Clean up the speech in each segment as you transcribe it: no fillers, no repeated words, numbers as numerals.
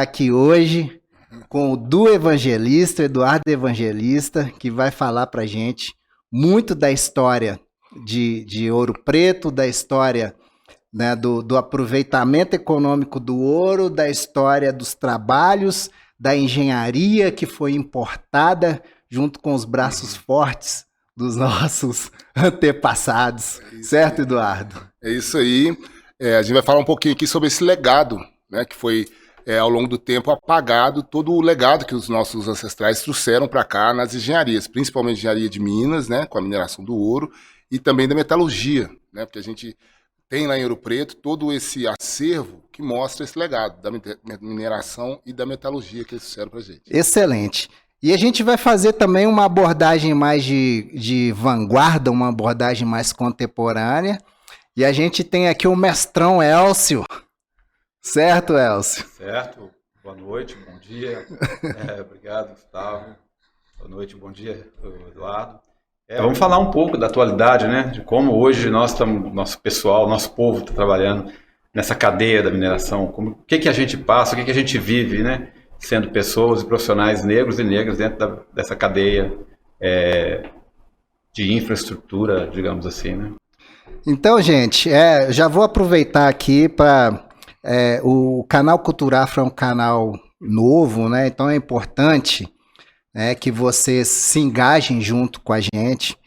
Aqui hoje com o Du Evangelista, Eduardo Evangelista, que vai falar pra gente muito da história de Ouro Preto, da história, né, do aproveitamento econômico do ouro, da história dos trabalhos, da engenharia que foi importada junto com os braços fortes dos nossos antepassados. Certo, Eduardo? É isso aí. A gente vai falar um pouquinho aqui sobre esse legado, né, que foi, ao longo do tempo, apagado, todo o legado que os nossos ancestrais trouxeram para cá nas engenharias, principalmente engenharia de Minas, né, com a mineração do ouro, e também da metalurgia, né, porque a gente tem lá em Ouro Preto todo esse acervo que mostra esse legado da mineração e da metalurgia que eles trouxeram para a gente. Excelente. E a gente vai fazer também uma abordagem mais de vanguarda, uma abordagem mais contemporânea. E a gente tem aqui o mestrão Elcio. Certo, Elcio? Certo. Boa noite, bom dia. Obrigado, Gustavo. Boa noite, bom dia, Eduardo. Vamos falar um pouco da atualidade, né? De como hoje nós estamos, nosso pessoal, nosso povo está trabalhando nessa cadeia da mineração. O que a gente passa, o que a gente vive, né? Sendo pessoas e profissionais negros e negras dentro dessa cadeia de infraestrutura, digamos assim, né? Então, gente, já vou aproveitar aqui para... o canal Culturafro é um canal novo, né? Então é importante que vocês se engajem junto com a gente,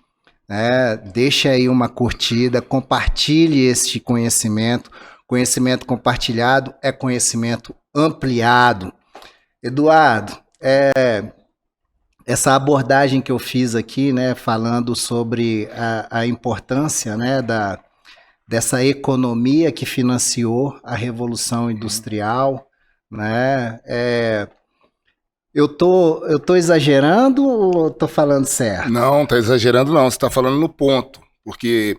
né? Deixe aí uma curtida, compartilhe este conhecimento. Conhecimento compartilhado é conhecimento ampliado. Eduardo, essa abordagem que eu fiz aqui, né, falando sobre a importância, né, dessa economia que financiou a Revolução Industrial, né, eu tô exagerando ou tô falando certo? Não, tá exagerando não, você está falando no ponto, porque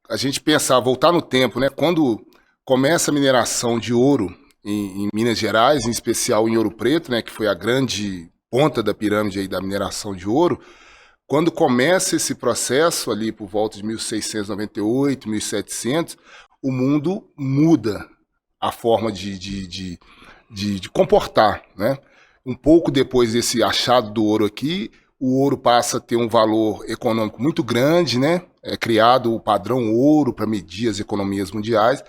a gente pensar, voltar no tempo, né, quando começa a mineração de ouro em Minas Gerais, em especial em Ouro Preto, né, que foi a grande ponta da pirâmide aí da mineração de ouro, quando começa esse processo ali por volta de 1698, 1700, o mundo muda a forma de comportar, né? Um pouco depois desse achado do ouro aqui, o ouro passa a ter um valor econômico muito grande, né? É criado o padrão ouro para medir as economias mundiais,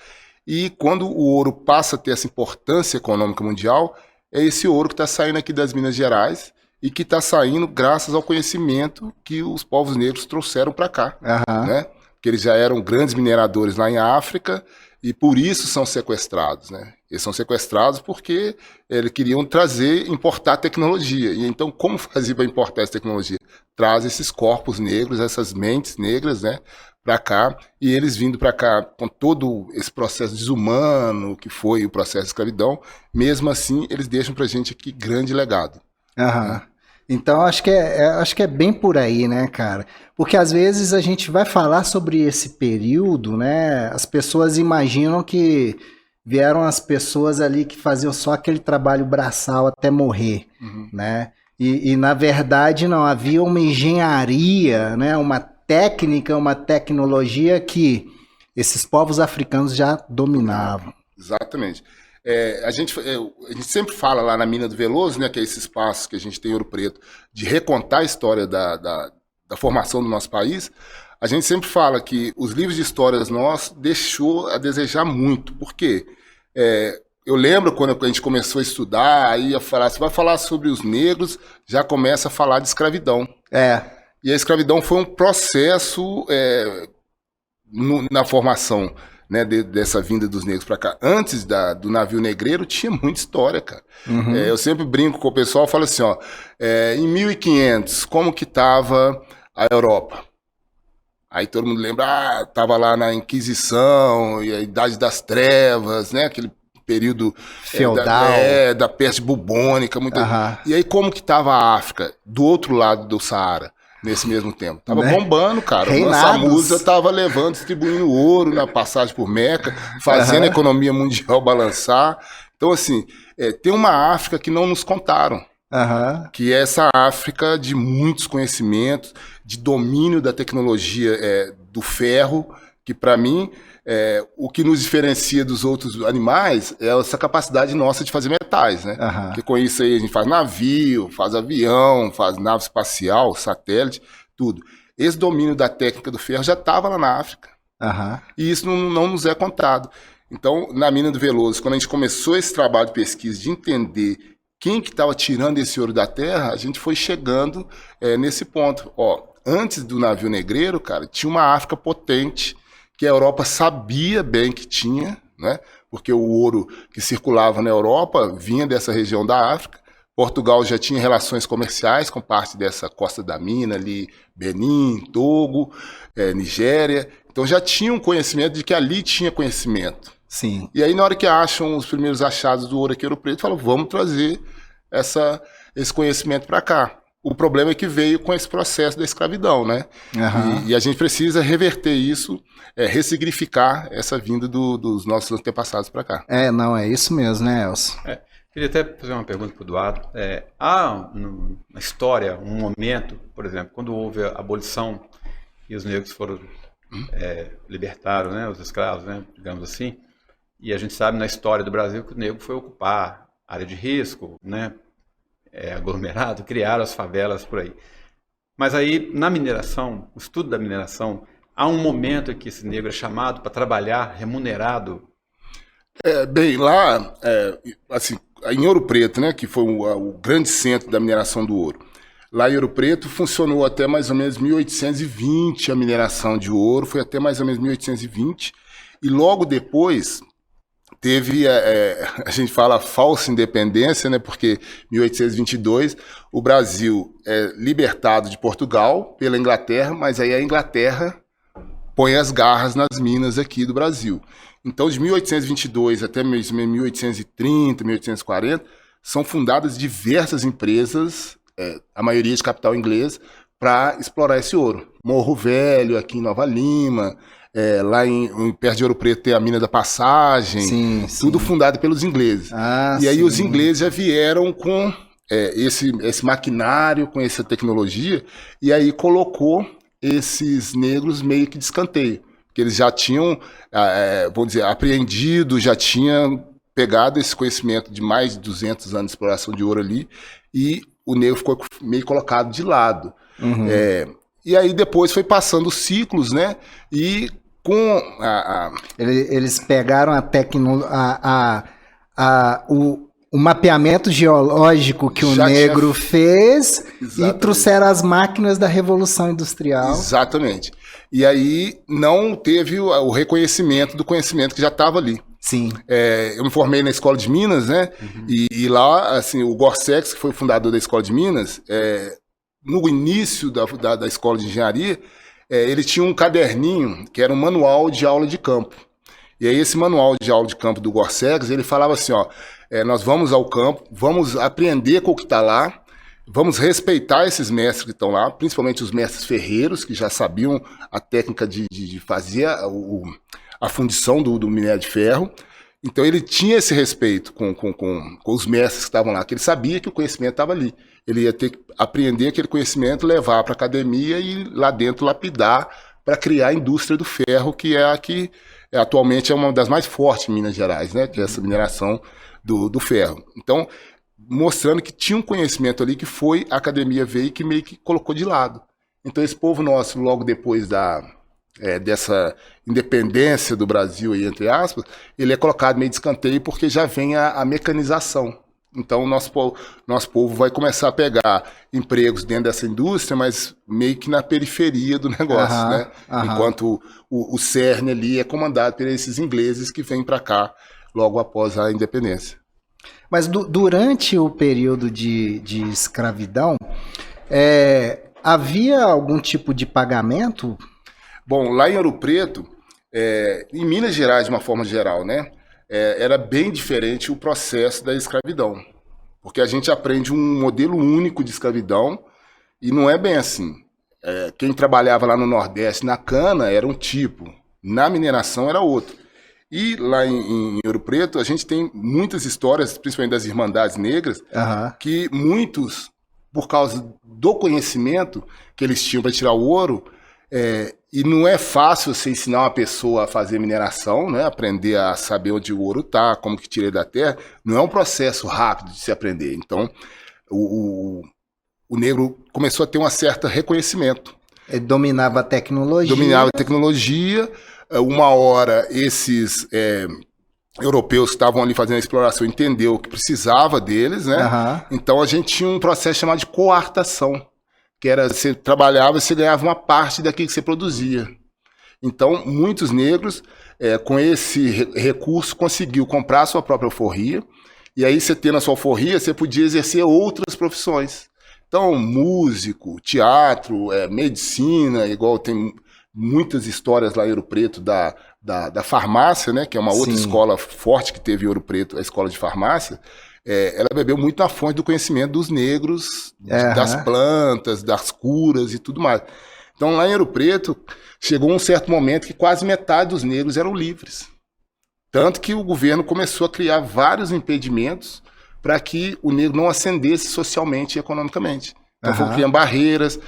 e quando o ouro passa a ter essa importância econômica mundial, é esse ouro que está saindo aqui das Minas Gerais e que está saindo graças ao conhecimento que os povos negros trouxeram para cá, né? Porque eles já eram grandes mineradores lá em África e por isso são sequestrados, né? Eles são sequestrados porque eles queriam importar tecnologia. E então, como fazer para importar essa tecnologia? Traz esses corpos negros, essas mentes negras, né, para cá, e eles vindo para cá com todo esse processo desumano que foi o processo de escravidão, mesmo assim, eles deixam para a gente aqui grande legado. Né? Então, acho que é bem por aí, né, cara? Porque às vezes a gente vai falar sobre esse período, né? As pessoas imaginam que vieram as pessoas ali que faziam só aquele trabalho braçal até morrer, né? E na verdade não, havia uma engenharia, né? Uma técnica, uma tecnologia que esses povos africanos já dominavam. Exatamente. A gente sempre fala lá na Mina do Veloso, né, que é esse espaço que a gente tem em Ouro Preto, de recontar a história da formação do nosso país. A gente sempre fala que os livros de histórias nossos deixou a desejar muito. Por quê? Eu lembro quando a gente começou a estudar, aí ia falar, você vai falar sobre os negros, já começa a falar de escravidão. E a escravidão foi um processo na formação, né, dessa vinda dos negros para cá. Antes do navio negreiro tinha muita história, cara. Eu sempre brinco com o pessoal, falo assim, ó, em 1500, como que estava a Europa? Aí todo mundo lembra, tava lá na Inquisição, e a Idade das Trevas, né, aquele período feudal, da peste bubônica. E aí como que estava a África, do outro lado do Saara? Nesse mesmo tempo. Tava bombando, cara. O Mansa Musa tava levando, distribuindo ouro na passagem por Meca, fazendo a economia mundial balançar. Então, assim, tem uma África que não nos contaram. Que é essa África de muitos conhecimentos, de domínio da tecnologia do ferro, que para mim, o que nos diferencia dos outros animais é essa capacidade nossa de fazer metais, né? Porque com isso aí a gente faz navio, faz avião, faz nave espacial, satélite, tudo. Esse domínio da técnica do ferro já estava lá na África. E isso não nos é contado. Então, na mina do Veloso, quando a gente começou esse trabalho de pesquisa, de entender quem que estava tirando esse ouro da terra, a gente foi chegando nesse ponto. Antes do navio negreiro, cara, tinha uma África potente, que a Europa sabia bem que tinha, né? Porque o ouro que circulava na Europa vinha dessa região da África. Portugal já tinha relações comerciais com parte dessa costa da mina ali, Benin, Togo, Nigéria. Então já tinha um conhecimento de que ali tinha conhecimento. Sim. E aí na hora que acham os primeiros achados do ouro aqui em Ouro Preto, falam, vamos trazer esse conhecimento para cá. O problema é que veio com esse processo da escravidão, né? E a gente precisa reverter isso, ressignificar essa vinda dos nossos antepassados para cá. Não, é isso mesmo, né, Elcio? Queria até fazer uma pergunta para o Eduardo. Há na história um momento, por exemplo, quando houve a abolição e os negros foram libertaram, né, os escravos, né, digamos assim, e a gente sabe na história do Brasil que o negro foi ocupar área de risco, né, aglomerado, criaram as favelas por aí. Mas aí, na mineração, o estudo da mineração, há um momento em que esse negro é chamado para trabalhar remunerado. Bem, lá, assim, em Ouro Preto, né, que foi o grande centro da mineração do ouro, lá em Ouro Preto funcionou até mais ou menos 1820 a mineração de ouro, foi até mais ou menos 1820, e logo depois teve, a gente fala falsa independência, né, porque em 1822 o Brasil é libertado de Portugal pela Inglaterra, mas aí a Inglaterra põe as garras nas minas aqui do Brasil. Então, de 1822 até 1830, 1840, são fundadas diversas empresas, a maioria de capital inglês, para explorar esse ouro. Morro Velho, aqui em Nova Lima, lá perto de Ouro Preto tem a Mina da Passagem, tudo fundado pelos ingleses. E aí os ingleses já vieram com esse maquinário, com essa tecnologia, e aí colocou esses negros meio que de escanteio, que eles já tinham, vamos dizer, apreendido, já tinham pegado esse conhecimento de mais de 200 anos de exploração de ouro ali, e o negro ficou meio colocado de lado. E aí depois foi passando os ciclos, né, e com Eles pegaram o mapeamento geológico que o negro fez e trouxeram as máquinas da Revolução Industrial. Exatamente. E aí não teve o reconhecimento do conhecimento que já estava ali. Sim. Eu me formei na Escola de Minas, né? E lá, assim, o Gorsex, que foi o fundador da Escola de Minas, no início da Escola de Engenharia, ele tinha um caderninho que era um manual de aula de campo. E aí esse manual de aula de campo do Gorsex, ele falava assim, nós vamos ao campo, vamos aprender com o que está lá, vamos respeitar esses mestres que estão lá, principalmente os mestres ferreiros, que já sabiam a técnica de fazer a fundição do minério de ferro. Então ele tinha esse respeito com os mestres que estavam lá, que ele sabia que o conhecimento estava ali. Ele ia ter que aprender aquele conhecimento, levar para a academia e lá dentro lapidar para criar a indústria do ferro, que é a que atualmente é uma das mais fortes em Minas Gerais, né? Que é essa mineração do ferro. Então, mostrando que tinha um conhecimento ali que foi a academia veio e que meio que colocou de lado. Então esse povo nosso, logo depois dessa independência do Brasil, aí, entre aspas, ele é colocado meio de escanteio porque já vem a mecanização. Então o nosso povo vai começar a pegar empregos dentro dessa indústria, mas meio que na periferia do negócio, né? Enquanto o cerne ali é comandado por esses ingleses que vêm para cá logo após a independência. Mas durante o período de escravidão, havia algum tipo de pagamento? Bom, lá em Ouro Preto, em Minas Gerais, de uma forma geral, né, era bem diferente o processo da escravidão. Porque a gente aprende um modelo único de escravidão e não é bem assim. Quem trabalhava lá no Nordeste na cana era um tipo, na mineração era outro. E lá em Ouro Preto, a gente tem muitas histórias, principalmente das Irmandades Negras, que muitos, por causa do conhecimento que eles tinham para tirar o ouro, E não é fácil você ensinar uma pessoa a fazer mineração, né? Aprender a saber onde o ouro está, como que tira da terra. Não é um processo rápido de se aprender. Então, o negro começou a ter um certo reconhecimento. Ele dominava a tecnologia. Dominava a tecnologia. Uma hora, esses europeus que estavam ali fazendo a exploração entendeu que precisava deles, né? Então, a gente tinha um processo chamado de coartação, que era, você trabalhava e você ganhava uma parte daquilo que você produzia. Então, muitos negros, com esse recurso, conseguiu comprar a sua própria alforria, e aí você tendo a sua alforria, você podia exercer outras profissões. Então, músico, teatro, medicina, igual tem muitas histórias lá em Ouro Preto da farmácia, né, que é uma outra escola forte que teve em Ouro Preto, a escola de farmácia. Ela bebeu muito na fonte do conhecimento dos negros, das plantas, das curas e tudo mais. Então, lá em Ouro Preto, chegou um certo momento que quase metade dos negros eram livres. Tanto que o governo começou a criar vários impedimentos para que o negro não ascendesse socialmente e economicamente. Então, foi criando barreiras,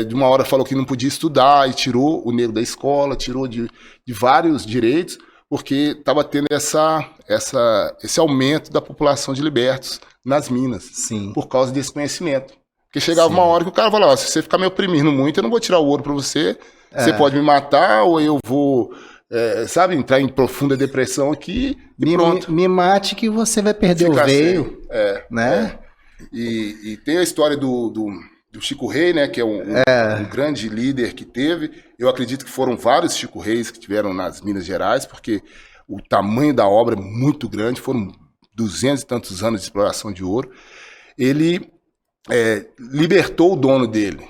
de uma hora falou que não podia estudar e tirou o negro da escola, tirou de vários direitos, porque estava tendo esse aumento da população de libertos nas minas, por causa desse conhecimento. Porque chegava uma hora que o cara falava, se você ficar me oprimindo muito, eu não vou tirar o ouro para você, você pode me matar, ou eu vou, entrar em profunda depressão aqui, e pronto. Me mate que você vai perder o veio, né? E tem a história do Chico Rei, né, que é um grande líder que teve. Eu acredito que foram vários Chico Reis que tiveram nas Minas Gerais, porque o tamanho da obra é muito grande, foram 200 e tantos anos de exploração de ouro. Ele libertou o dono dele.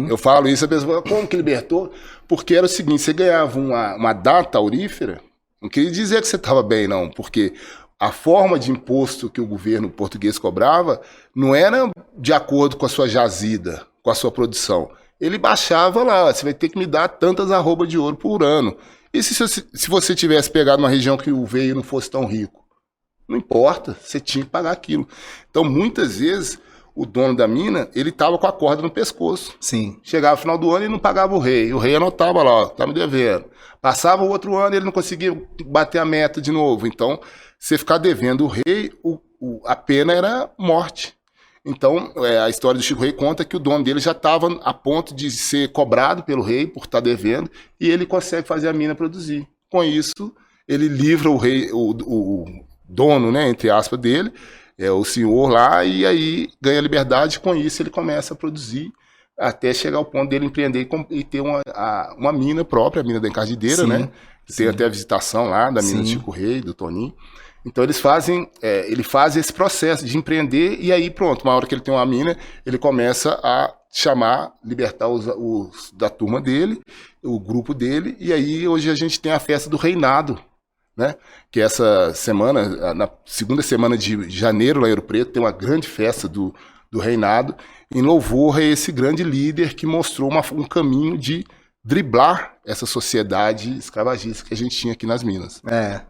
Eu falo isso, a pessoa fala, como que libertou? Porque era o seguinte, você ganhava uma data aurífera, não queria dizer que você estava bem, não, porque a forma de imposto que o governo português cobrava não era de acordo com a sua jazida, com a sua produção. Ele baixava lá, você vai ter que me dar tantas arrobas de ouro por ano. E se você tivesse pegado uma região que o veio não fosse tão rico? Não importa, você tinha que pagar aquilo. Então, muitas vezes, o dono da mina, ele estava com a corda no pescoço. Chegava no final do ano e não pagava o rei anotava lá, ó, tá me devendo. Passava o outro ano e ele não conseguia bater a meta de novo. Então, você ficar devendo o rei, a pena era morte. Então, a história do Chico Rei conta que o dono dele já estava a ponto de ser cobrado pelo rei por estar devendo, e ele consegue fazer a mina produzir. Com isso, ele livra o rei, o dono, né, entre aspas, dele, o senhor lá, e aí ganha liberdade. Com isso, ele começa a produzir até chegar ao ponto dele empreender e ter uma mina própria, a mina da Encardideira, né? Tem até a visitação lá da mina do Chico Rei, do Toninho. Então ele faz esse processo de empreender, e aí pronto, uma hora que ele tem uma mina, ele começa a libertar os da turma dele, o grupo dele, e aí hoje a gente tem a festa do reinado, né? Que essa semana, na segunda semana de janeiro, lá em Ouro Preto, tem uma grande festa do reinado, em louvor a esse grande líder que mostrou um caminho de driblar essa sociedade escravagista que a gente tinha aqui nas minas. Deixa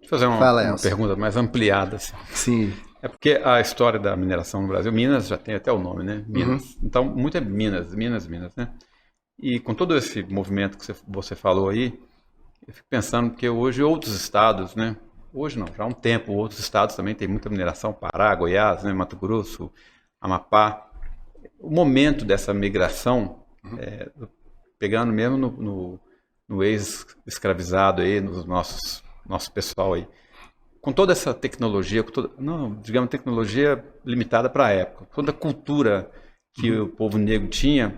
eu fazer uma pergunta mais ampliada. Assim. É porque a história da mineração no Brasil, Minas já tem até o nome, né? Minas. Então, muito é Minas, né? E com todo esse movimento que você falou aí, eu fico pensando que hoje outros estados, né? Hoje não, já há um tempo, outros estados também tem muita mineração, Pará, Goiás, né? Mato Grosso, Amapá. O momento dessa migração, pegando mesmo no ex-escravizado aí, nos nosso pessoal aí, com toda essa tecnologia, digamos tecnologia limitada para a época, toda a cultura que o povo negro tinha,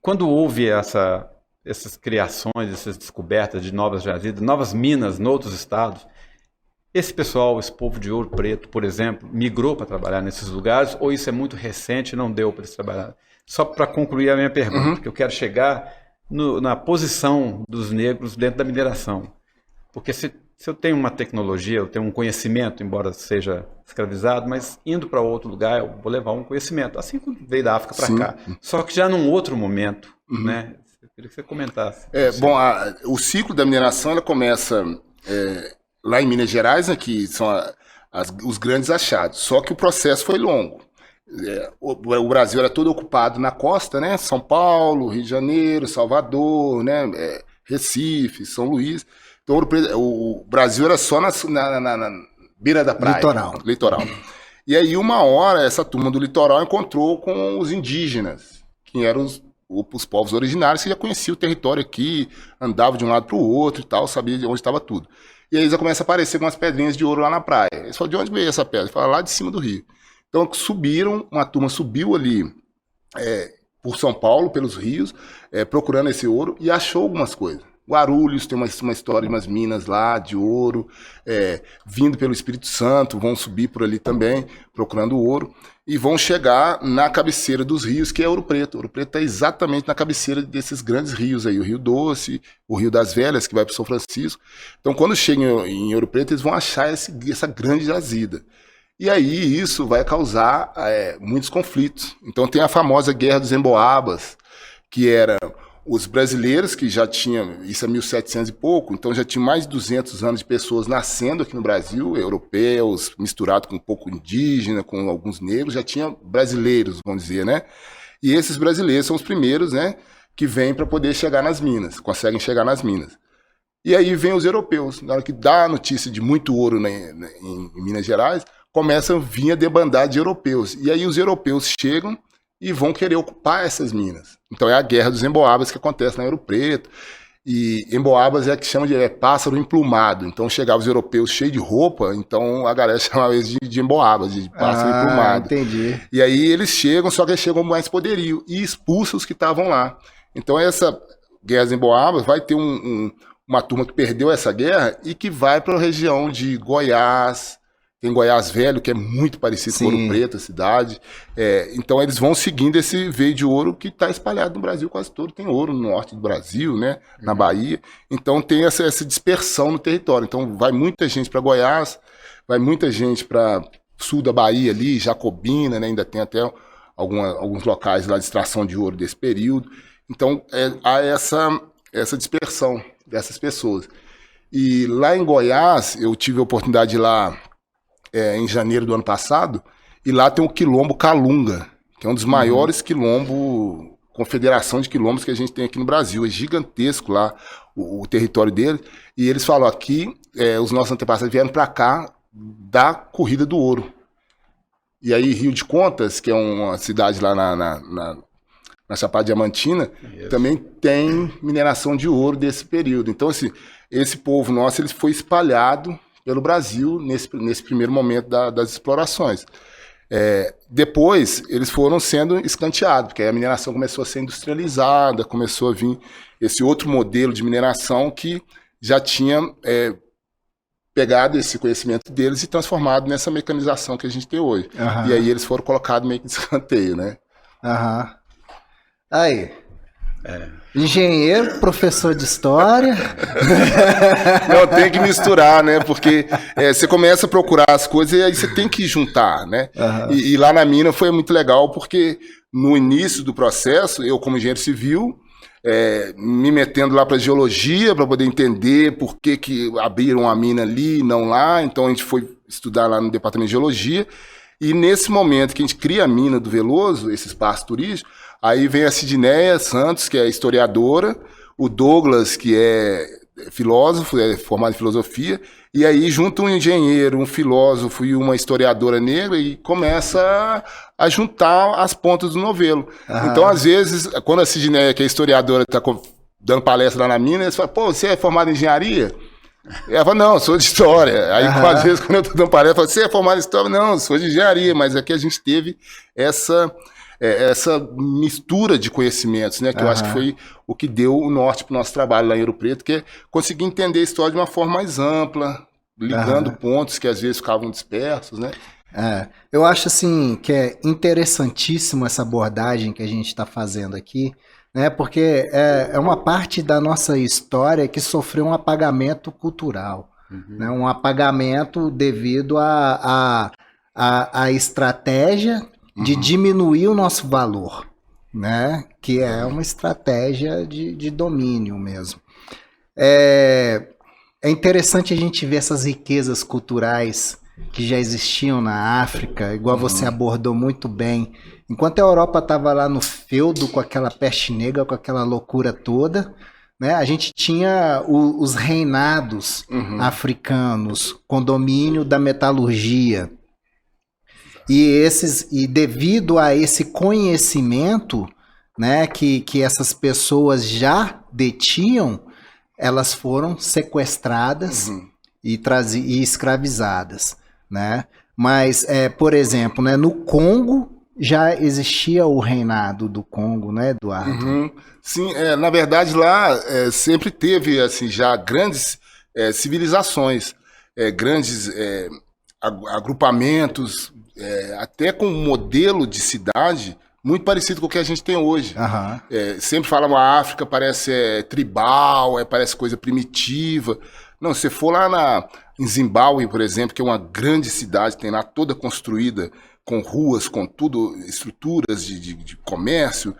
quando houve essas criações, essas descobertas de novas jazidas, novas minas em outros estados, esse pessoal, esse povo de Ouro Preto, por exemplo, migrou para trabalhar nesses lugares, ou isso é muito recente e não deu para eles trabalhar? Só para concluir a minha pergunta, que eu quero chegar na posição dos negros dentro da mineração. Porque se eu tenho uma tecnologia, eu tenho um conhecimento, embora seja escravizado, mas indo para outro lugar, eu vou levar um conhecimento, assim como veio da África para cá. Só que já num outro momento, né? Eu queria que você comentasse. O ciclo da mineração ela começa lá em Minas Gerais, né, que são os grandes achados. Só que o processo foi longo. O Brasil era todo ocupado na costa, né? São Paulo, Rio de Janeiro, Salvador, né? Recife, São Luís. Então o Brasil era só na beira da praia. Litoral. E aí uma hora essa turma do litoral encontrou com os indígenas, que eram os povos originários que já conheciam o território aqui, andavam de um lado para o outro e tal, sabia de onde estava tudo. E aí eles começam a aparecer com umas pedrinhas de ouro lá na praia. Eles falam, de onde veio essa pedra? Eles falam, lá de cima do rio. Então subiram, uma turma subiu ali por São Paulo, pelos rios, procurando esse ouro e achou algumas coisas. Guarulhos tem uma história de umas minas lá de ouro, vindo pelo Espírito Santo, vão subir por ali também, procurando ouro, e vão chegar na cabeceira dos rios, que é Ouro Preto. Ouro Preto está exatamente na cabeceira desses grandes rios aí, o Rio Doce, o Rio das Velhas, que vai para São Francisco. Então, quando chegam em Ouro Preto, eles vão achar essa grande jazida. E aí isso vai causar muitos conflitos. Então tem a famosa Guerra dos Emboabas, que era os brasileiros, que já tinham, isso é 1700 e pouco, então já tinha mais de 200 anos de pessoas nascendo aqui no Brasil, europeus, misturado com um pouco indígena, com alguns negros, já tinha brasileiros, vamos dizer, né? E esses brasileiros são os primeiros, né, que vêm para poder chegar nas minas, conseguem chegar nas minas. E aí vem os europeus, na hora que dá a notícia de muito ouro em Minas Gerais, começam a vir a debandada de europeus. E aí os europeus chegam e vão querer ocupar essas minas. Então é a Guerra dos Emboabas que acontece na Ouro Preto. E Emboabas é a que chama de pássaro emplumado. Então chegavam os europeus cheios de roupa, então a galera chamava eles de Emboabas, de pássaro emplumado. Entendi. E aí eles chegam, só que eles chegam mais poderio e expulsam os que estavam lá. Então essa Guerra dos Emboabas vai ter uma turma que perdeu essa guerra e que vai para a região de Goiás. Tem Goiás Velho, que é muito parecido com Ouro Preto, a cidade. Então eles vão seguindo esse veio de ouro que está espalhado no Brasil quase todo. Tem ouro no norte do Brasil, né? Na Bahia. Então tem essa dispersão no território. Então vai muita gente para Goiás, vai muita gente para sul da Bahia ali, Jacobina, né? Ainda tem até alguns locais lá de extração de ouro desse período. Então há essa dispersão dessas pessoas. E lá em Goiás, eu tive a oportunidade de ir lá em janeiro do ano passado, e lá tem o Quilombo Calunga, que é um dos maiores quilombos, confederação de quilombos que a gente tem aqui no Brasil. É gigantesco lá o território dele. E eles falam aqui, os nossos antepassados vieram para cá da corrida do ouro. E aí Rio de Contas, que é uma cidade lá na Chapada Diamantina, também tem mineração de ouro desse período. Então, assim, esse povo nosso ele foi espalhado pelo Brasil nesse primeiro momento das explorações. Depois, eles foram sendo escanteados, porque aí a mineração começou a ser industrializada, começou a vir esse outro modelo de mineração que já tinha pegado esse conhecimento deles e transformado nessa mecanização que a gente tem hoje. Uhum. E aí eles foram colocados meio que de escanteio, né? Aham. Uhum. Aí... Engenheiro, professor de história. Não, tem que misturar, né? Porque você começa a procurar as coisas e aí você tem que juntar, né? Uhum. E lá na mina foi muito legal porque no início do processo, eu como engenheiro civil, me metendo lá para geologia para poder entender por que abriram a mina ali e não lá. Então a gente foi estudar lá no departamento de geologia. E nesse momento que a gente cria a mina do Veloso, esse espaço turístico, aí vem a Sidneia Santos, que é historiadora, o Douglas, que é filósofo, formado em filosofia, e aí junta um engenheiro, um filósofo e uma historiadora negra e começa a juntar as pontas do novelo. Aham. Então, às vezes, quando a Sidneia, que é historiadora, está dando palestra lá na mina, eles falam, pô, você é formado em engenharia? Ela fala, não, sou de história. Aí, às vezes, quando eu estou dando palestra, eu falo, você é formado em história? Não, sou de engenharia, mas aqui a gente teve essa mistura de conhecimentos, né? Que eu acho que foi o que deu o norte para o nosso trabalho lá em Ouro Preto, que é conseguir entender a história de uma forma mais ampla, ligando pontos que às vezes ficavam dispersos, né? Eu acho assim que é interessantíssimo essa abordagem que a gente está fazendo aqui, né? Porque é uma parte da nossa história que sofreu um apagamento cultural, né? Um apagamento devido à estratégia de diminuir o nosso valor, né? Que é uma estratégia de domínio mesmo. É interessante a gente ver essas riquezas culturais que já existiam na África, igual você abordou muito bem. Enquanto a Europa estava lá no feudo com aquela peste negra, com aquela loucura toda, né, a gente tinha os reinados africanos com domínio da metalurgia. E devido a esse conhecimento, né, que essas pessoas já detinham, elas foram sequestradas e escravizadas, né? Mas, por exemplo, né, no Congo já existia o reinado do Congo, né, Eduardo? Sim, na verdade lá sempre teve assim já grandes civilizações, grandes agrupamentos, até com um modelo de cidade muito parecido com o que a gente tem hoje. Sempre falam a África parece tribal, parece coisa primitiva. Não, se você for lá em Zimbábue, por exemplo, que é uma grande cidade, tem lá toda construída com ruas, com tudo, estruturas de comércio,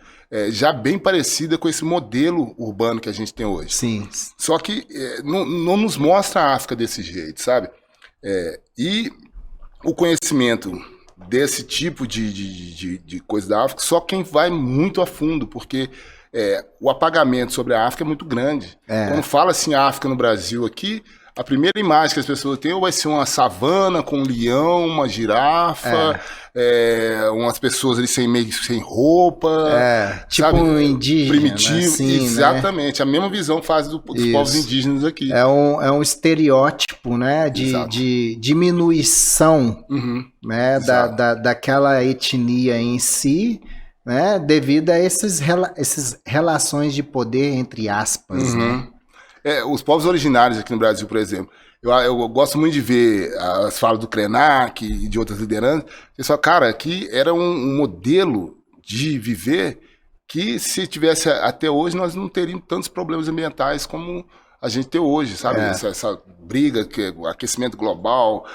já bem parecida com esse modelo urbano que a gente tem hoje. Sim. Só que não nos mostra a África desse jeito, sabe? E o conhecimento desse tipo de coisa da África, só quem vai muito a fundo, porque o apagamento sobre a África é muito grande. Quando fala assim África no Brasil aqui, a primeira imagem que as pessoas têm vai ser uma savana com um leão, uma girafa, umas pessoas ali meio sem roupa. Tipo sabe? Um indígena. Primitivo. Assim, exatamente, né? a mesma visão faz dos povos indígenas aqui. É um estereótipo, né, de diminuição né, daquela etnia em si, né, devido a essas relações de poder, entre aspas, né? Os povos originários aqui no Brasil, por exemplo, eu gosto muito de ver as falas do Krenak e de outras lideranças. Eles falam, cara, aqui era um modelo de viver que, se tivesse até hoje, nós não teríamos tantos problemas ambientais como a gente tem hoje, sabe? Essa briga, o aquecimento global,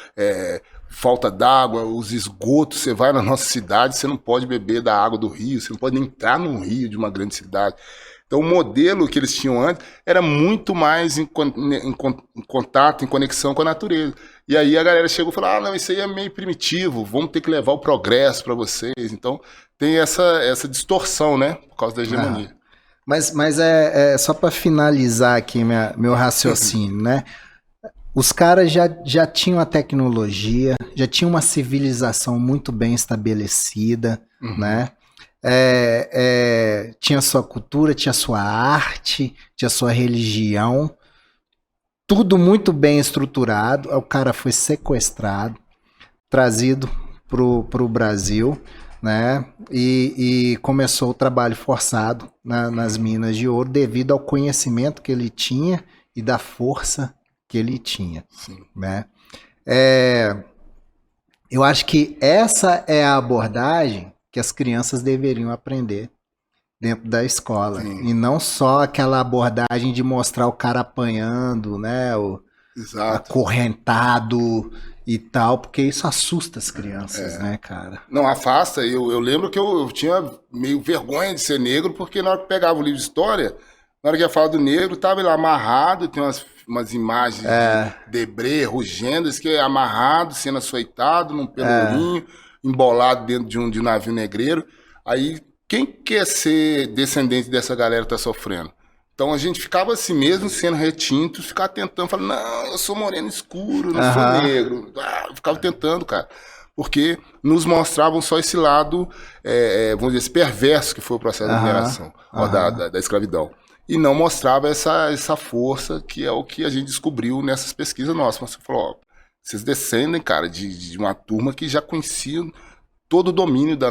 falta d'água, os esgotos. Você vai na nossa cidade, você não pode beber da água do rio, você não pode entrar num rio de uma grande cidade. Então, o modelo que eles tinham antes era muito mais em contato, em conexão com a natureza. E aí a galera chegou e falou, não, isso aí é meio primitivo, vamos ter que levar o progresso para vocês. Então, tem essa distorção, né, por causa da hegemonia. Mas só para finalizar aqui meu raciocínio, né? Os caras já tinham a tecnologia, já tinham uma civilização muito bem estabelecida, né? Tinha sua cultura, tinha sua arte, tinha sua religião, tudo muito bem estruturado. O cara foi sequestrado, trazido pro Brasil, né? E começou o trabalho forçado nas minas de ouro devido ao conhecimento que ele tinha e da força que ele tinha. Sim. Né? Eu acho que essa é a abordagem que as crianças deveriam aprender dentro da escola. Sim. E não só aquela abordagem de mostrar o cara apanhando, né? Acorrentado e tal, porque isso assusta as crianças, né, cara? Não, afasta. Eu lembro que eu tinha meio vergonha de ser negro, porque na hora que pegava o livro de história, na hora que ia falar do negro, tava ele amarrado, tem umas imagens de Debré, Rugendas, que é amarrado, sendo açoitado num pelourinho, embolado dentro de um navio negreiro. Aí, quem quer ser descendente dessa galera tá sofrendo? Então a gente ficava assim mesmo, sendo retinto, ficava tentando, falando, não, eu sou moreno escuro, não sou negro. Ficava tentando, cara. Porque nos mostravam só esse lado, vamos dizer, esse perverso que foi o processo da mineração, da escravidão. E não mostrava essa força, que é o que a gente descobriu nessas pesquisas nossas. Mas você falou, vocês descendem, cara, de uma turma que já conhecia todo o domínio da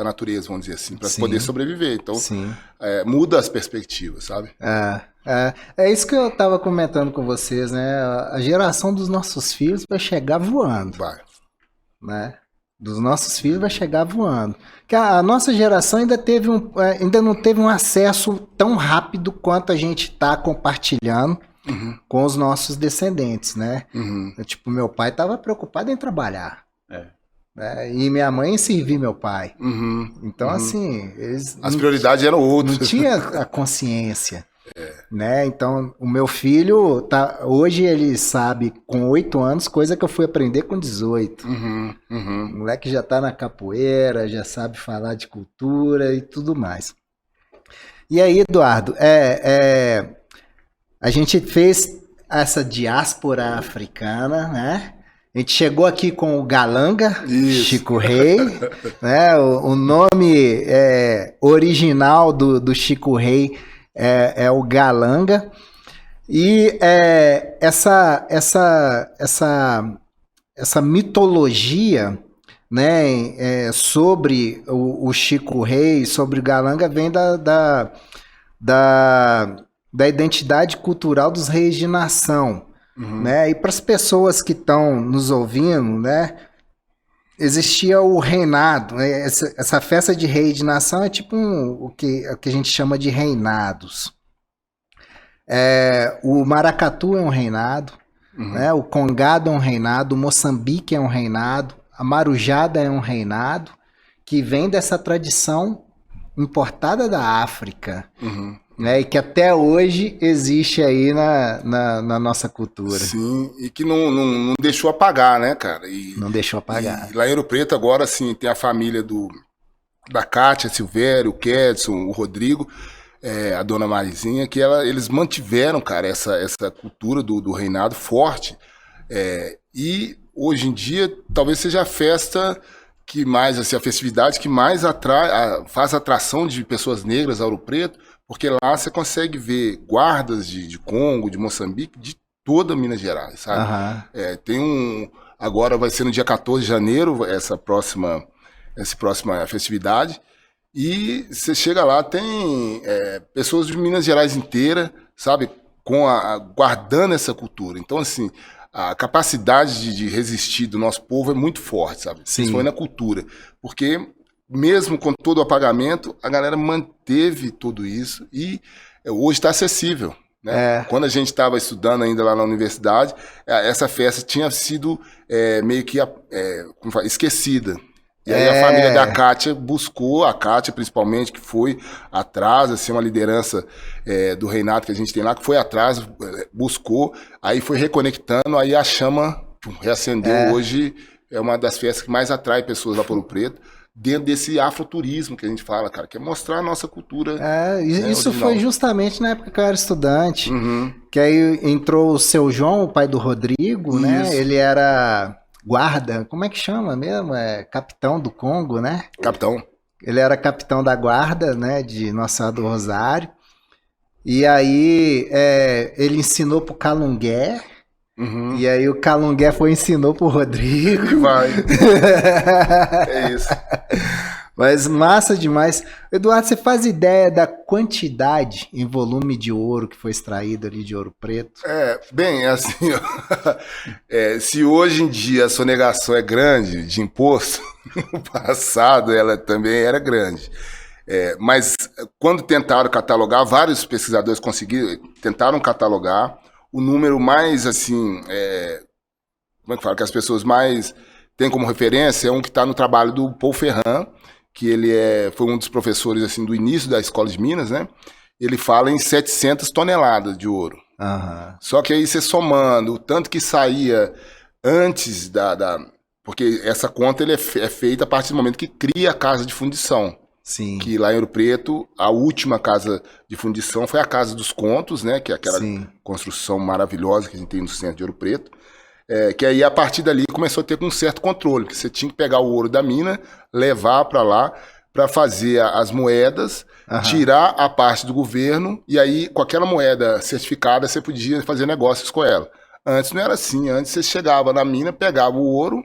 natureza, vamos dizer assim, para poder sobreviver. Então, muda as perspectivas, sabe? É isso que eu estava comentando com vocês, né? A geração dos nossos filhos vai chegar voando. Vai. Né? Dos nossos filhos vai chegar voando. Que a nossa geração ainda não teve um acesso tão rápido quanto a gente está compartilhando com os nossos descendentes, né? Tipo, meu pai estava preocupado em trabalhar. Né? E minha mãe em servir meu pai. Então, assim, as prioridades eram outras. Não tinha a consciência. né? Então, o meu filho, hoje ele sabe com 8 anos, coisa que eu fui aprender com 18. Uhum, O uhum. moleque já tá na capoeira, já sabe falar de cultura e tudo mais. E aí, Eduardo, a gente fez essa diáspora africana, né? A gente chegou aqui com o Galanga, Isso. Chico Rei, né? O nome original do Chico Rei é o Galanga. E essa mitologia, né, sobre o Chico Rei, sobre o Galanga, vem da identidade cultural dos reis de nação. Uhum. Né? E para as pessoas que estão nos ouvindo, né, existia o reinado. Né? Essa festa de rei de nação é tipo o que a gente chama de reinados. O maracatu é um reinado, né? O congado é um reinado, o Moçambique é um reinado, a marujada é um reinado, que vem dessa tradição importada da África. Né, e que até hoje existe aí na nossa cultura. Sim, e que não deixou apagar, né, cara? Não deixou apagar. E lá em Ouro Preto agora, assim, tem a família da Kátia, Silvério, o Kedson, o Rodrigo, a dona Marizinha, que eles mantiveram, cara, essa cultura do reinado forte. E hoje em dia, talvez seja a festa que mais, assim, a festividade que mais faz atração de pessoas negras a Ouro Preto, porque lá você consegue ver guardas de Congo, de Moçambique, de toda Minas Gerais, sabe? Tem agora vai ser no dia 14 de janeiro, essa próxima festividade, e você chega lá, tem pessoas de Minas Gerais inteira, sabe? Guardando essa cultura. Então, assim, a capacidade de resistir do nosso povo é muito forte, sabe? Sim. Isso foi na cultura. Porque mesmo com todo o apagamento, a galera manteve tudo isso e hoje está acessível. Né? Quando a gente estava estudando ainda lá na universidade, essa festa tinha sido meio que esquecida. E aí a família da Kátia buscou, a Kátia principalmente, que foi atrás, assim, uma liderança do reinado que a gente tem lá, que foi atrás, buscou, aí foi reconectando, aí a chama reacendeu. Hoje é uma das festas que mais atrai pessoas lá para Ouro Preto, dentro desse afroturismo que a gente fala, cara, que é mostrar a nossa cultura. Isso original. Foi justamente na época que eu era estudante, que aí entrou o seu João, o pai do Rodrigo, né? Ele era guarda, como é que chama mesmo? Capitão do Congo, né? Capitão. Ele era capitão da guarda, né, de Nossa Senhora do Rosário. E aí ele ensinou pro Calungué. E aí o Calungué ensinou pro Rodrigo. Vai. É isso. Mas massa demais. Eduardo, você faz ideia da quantidade em volume de ouro que foi extraído ali de Ouro Preto? Bem, assim, se hoje em dia a sonegação é grande de imposto, no passado ela também era grande. Mas quando tentaram catalogar, vários pesquisadores tentaram catalogar. O número mais, assim, como é que fala, que as pessoas mais têm como referência é um que está no trabalho do Paul Ferrand, que ele foi um dos professores, assim, do início da Escola de Minas, né? Ele fala em 700 toneladas de ouro. Só que aí você somando o tanto que saía antes porque essa conta ele é feita a partir do momento que cria a casa de fundição. Sim. Que lá em Ouro Preto, a última casa de fundição foi a Casa dos Contos, né? Que é aquela construção maravilhosa que a gente tem no centro de Ouro Preto. Que aí, a partir dali, começou a ter um certo controle, que você tinha que pegar o ouro da mina, levar para lá, para fazer as moedas, tirar a parte do governo, e aí, com aquela moeda certificada, você podia fazer negócios com ela. Antes não era assim, antes você chegava na mina, pegava o ouro,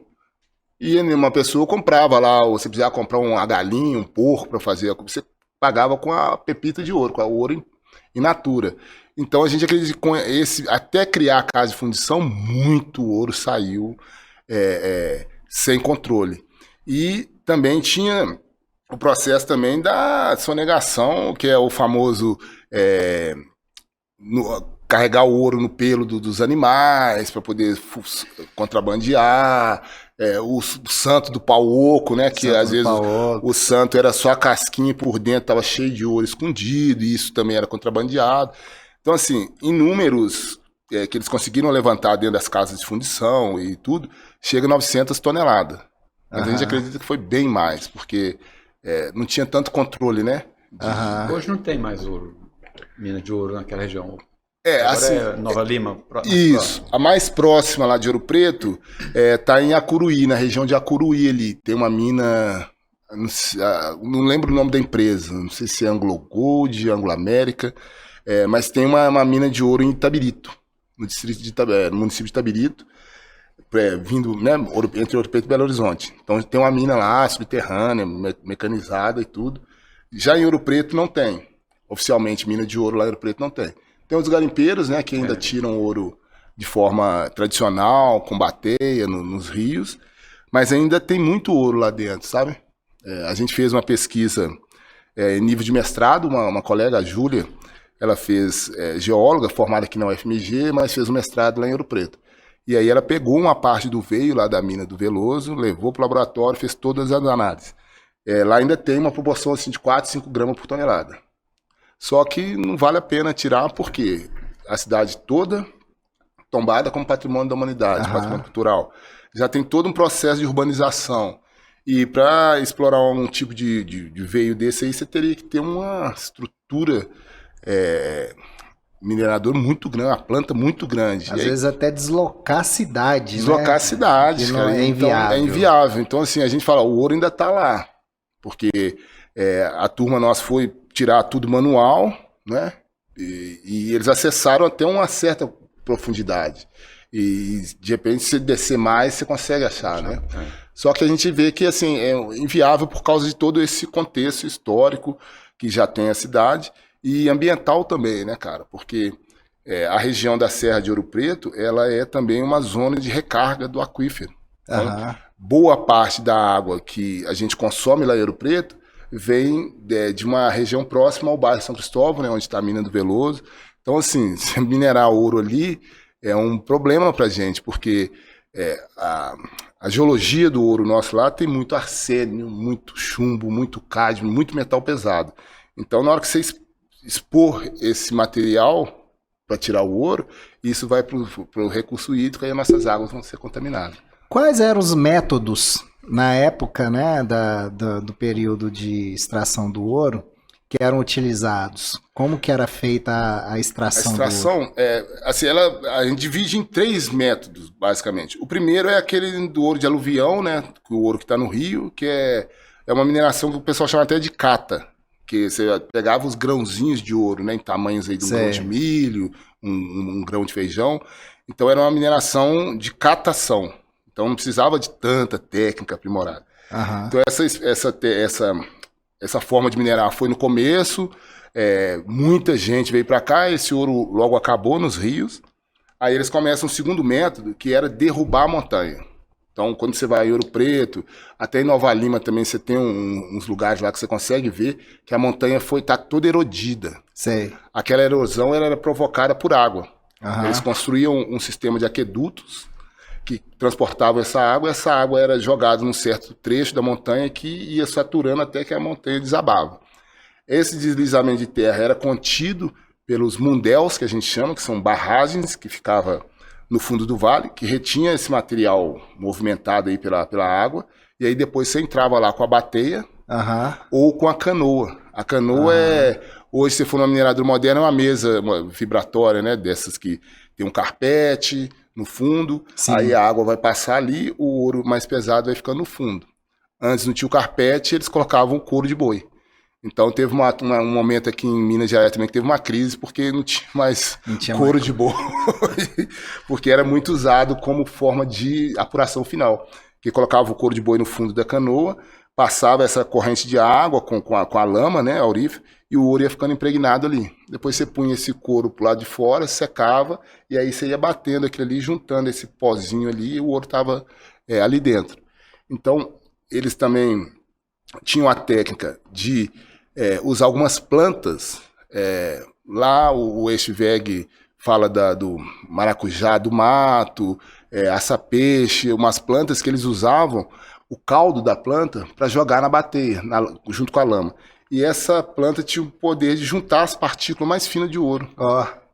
e uma pessoa comprava lá, ou você precisava comprar uma galinha, um porco para fazer, você pagava com a pepita de ouro, com o ouro in natura. Então a gente acredita que com até criar a casa de fundição, muito ouro saiu sem controle. E também tinha o processo também da sonegação, que é o famoso carregar o ouro no pelo dos animais para poder contrabandear. O santo do pau oco, né? Que às vezes o santo era só a casquinha e por dentro estava cheio de ouro escondido, e isso também era contrabandeado. Então, assim, em números que eles conseguiram levantar dentro das casas de fundição e tudo, chega a 900 toneladas. Mas a gente acredita que foi bem mais, porque não tinha tanto controle, né? Hoje não tem mais ouro, mina de ouro naquela região. Agora assim, é Nova Lima? Isso. A mais próxima lá de Ouro Preto tá em Acuruí, na região de Acuruí ali. Tem uma mina, não lembro o nome da empresa, não sei se é Anglo Gold, Anglo América, mas tem uma mina de ouro em Itabirito, no distrito de no município de Itabirito, vindo, né, entre Ouro Preto e Belo Horizonte. Então tem uma mina lá, subterrânea, mecanizada e tudo. Já em Ouro Preto não tem. Oficialmente, mina de ouro lá em Ouro Preto não tem. Tem os garimpeiros, né, que ainda tiram ouro de forma tradicional, com bateia, nos rios, mas ainda tem muito ouro lá dentro, sabe? A gente fez uma pesquisa em nível de mestrado, uma colega, a Júlia, ela fez geóloga, formada aqui na UFMG, mas fez um mestrado lá em Ouro Preto. E aí ela pegou uma parte do veio lá da mina do Veloso, levou para o laboratório, fez todas as análises. Lá ainda tem uma proporção assim, de 4, 5 gramas por tonelada. Só que não vale a pena tirar porque a cidade toda tombada como patrimônio da humanidade, patrimônio cultural. Já tem todo um processo de urbanização. E para explorar um tipo de veio desse aí, você teria que ter uma estrutura mineradora muito grande, uma planta muito grande. Às vezes até deslocar a cidade, Deslocar a cidade, cara. É inviável. Então, é inviável. Então, assim, a gente fala, o ouro ainda está lá. Porque a turma nossa foi tirar tudo manual, né? E eles acessaram até uma certa profundidade. E de repente, se descer mais, você consegue achar, né? Só que a gente vê que assim, é inviável por causa de todo esse contexto histórico que já tem a cidade e ambiental também, né, cara? Porque a região da Serra de Ouro Preto, ela é também uma zona de recarga do aquífero. Então, boa parte da água que a gente consome lá em Ouro Preto vem de uma região próxima ao bairro São Cristóvão, né, onde está a mina do Veloso. Então, assim, se minerar ouro ali é um problema para a gente, porque a geologia do ouro nosso lá tem muito arsênio, muito chumbo, muito cádmio, muito metal pesado. Então, na hora que você expor esse material para tirar o ouro, isso vai para o recurso hídrico e as nossas águas vão ser contaminadas. Quais eram os métodos na época, né, do período de extração do ouro que eram utilizados? Como que era feita a extração do ouro? A extração, assim, a gente divide em 3 métodos, basicamente. O primeiro é aquele do ouro de aluvião, né, o ouro que está no rio, que é uma mineração que o pessoal chama até de cata, que você pegava os grãozinhos de ouro, né, em tamanhos aí de um grão de milho, um grão de feijão. Então era uma mineração de catação. Então não precisava de tanta técnica aprimorada. Então essa forma de minerar foi no começo, muita gente veio para cá, esse ouro logo acabou nos rios. Aí eles começam um segundo método, que era derrubar a montanha. Então quando você vai em Ouro Preto, até em Nova Lima também você tem uns lugares lá que você consegue ver que a montanha está toda erodida. Sei. Aquela erosão era provocada por água. Eles construíam um sistema de aquedutos que transportavam essa água era jogada num certo trecho da montanha que ia saturando até que a montanha desabava. Esse deslizamento de terra era contido pelos mundéus, que a gente chama, que são barragens que ficavam no fundo do vale, que retinha esse material movimentado aí pela água, e aí depois você entrava lá com a bateia ou com a canoa. A canoa hoje, se for uma mineradora moderna, é uma mesa vibratória, né, dessas que tem um carpete no fundo, aí a água vai passar ali, o ouro mais pesado vai ficando no fundo. Antes não tinha o carpete, eles colocavam o couro de boi. Então teve um momento aqui em Minas Gerais também que teve uma crise, porque não tinha mais couro de boi, porque era muito usado como forma de apuração final. Que colocava o couro de boi no fundo da canoa, passava essa corrente de água com a lama, né, aurífera, e o ouro ia ficando impregnado ali. Depois você punha esse couro pro lado de fora, secava, e aí você ia batendo aquilo ali, juntando esse pozinho ali, e o ouro estava ali dentro. Então, eles também tinham a técnica de usar algumas plantas. Lá o Eschweg fala do maracujá do mato, aça-peixe, umas plantas que eles usavam o caldo da planta para jogar na bateia, junto com a lama. E essa planta tinha o poder de juntar as partículas mais finas de ouro.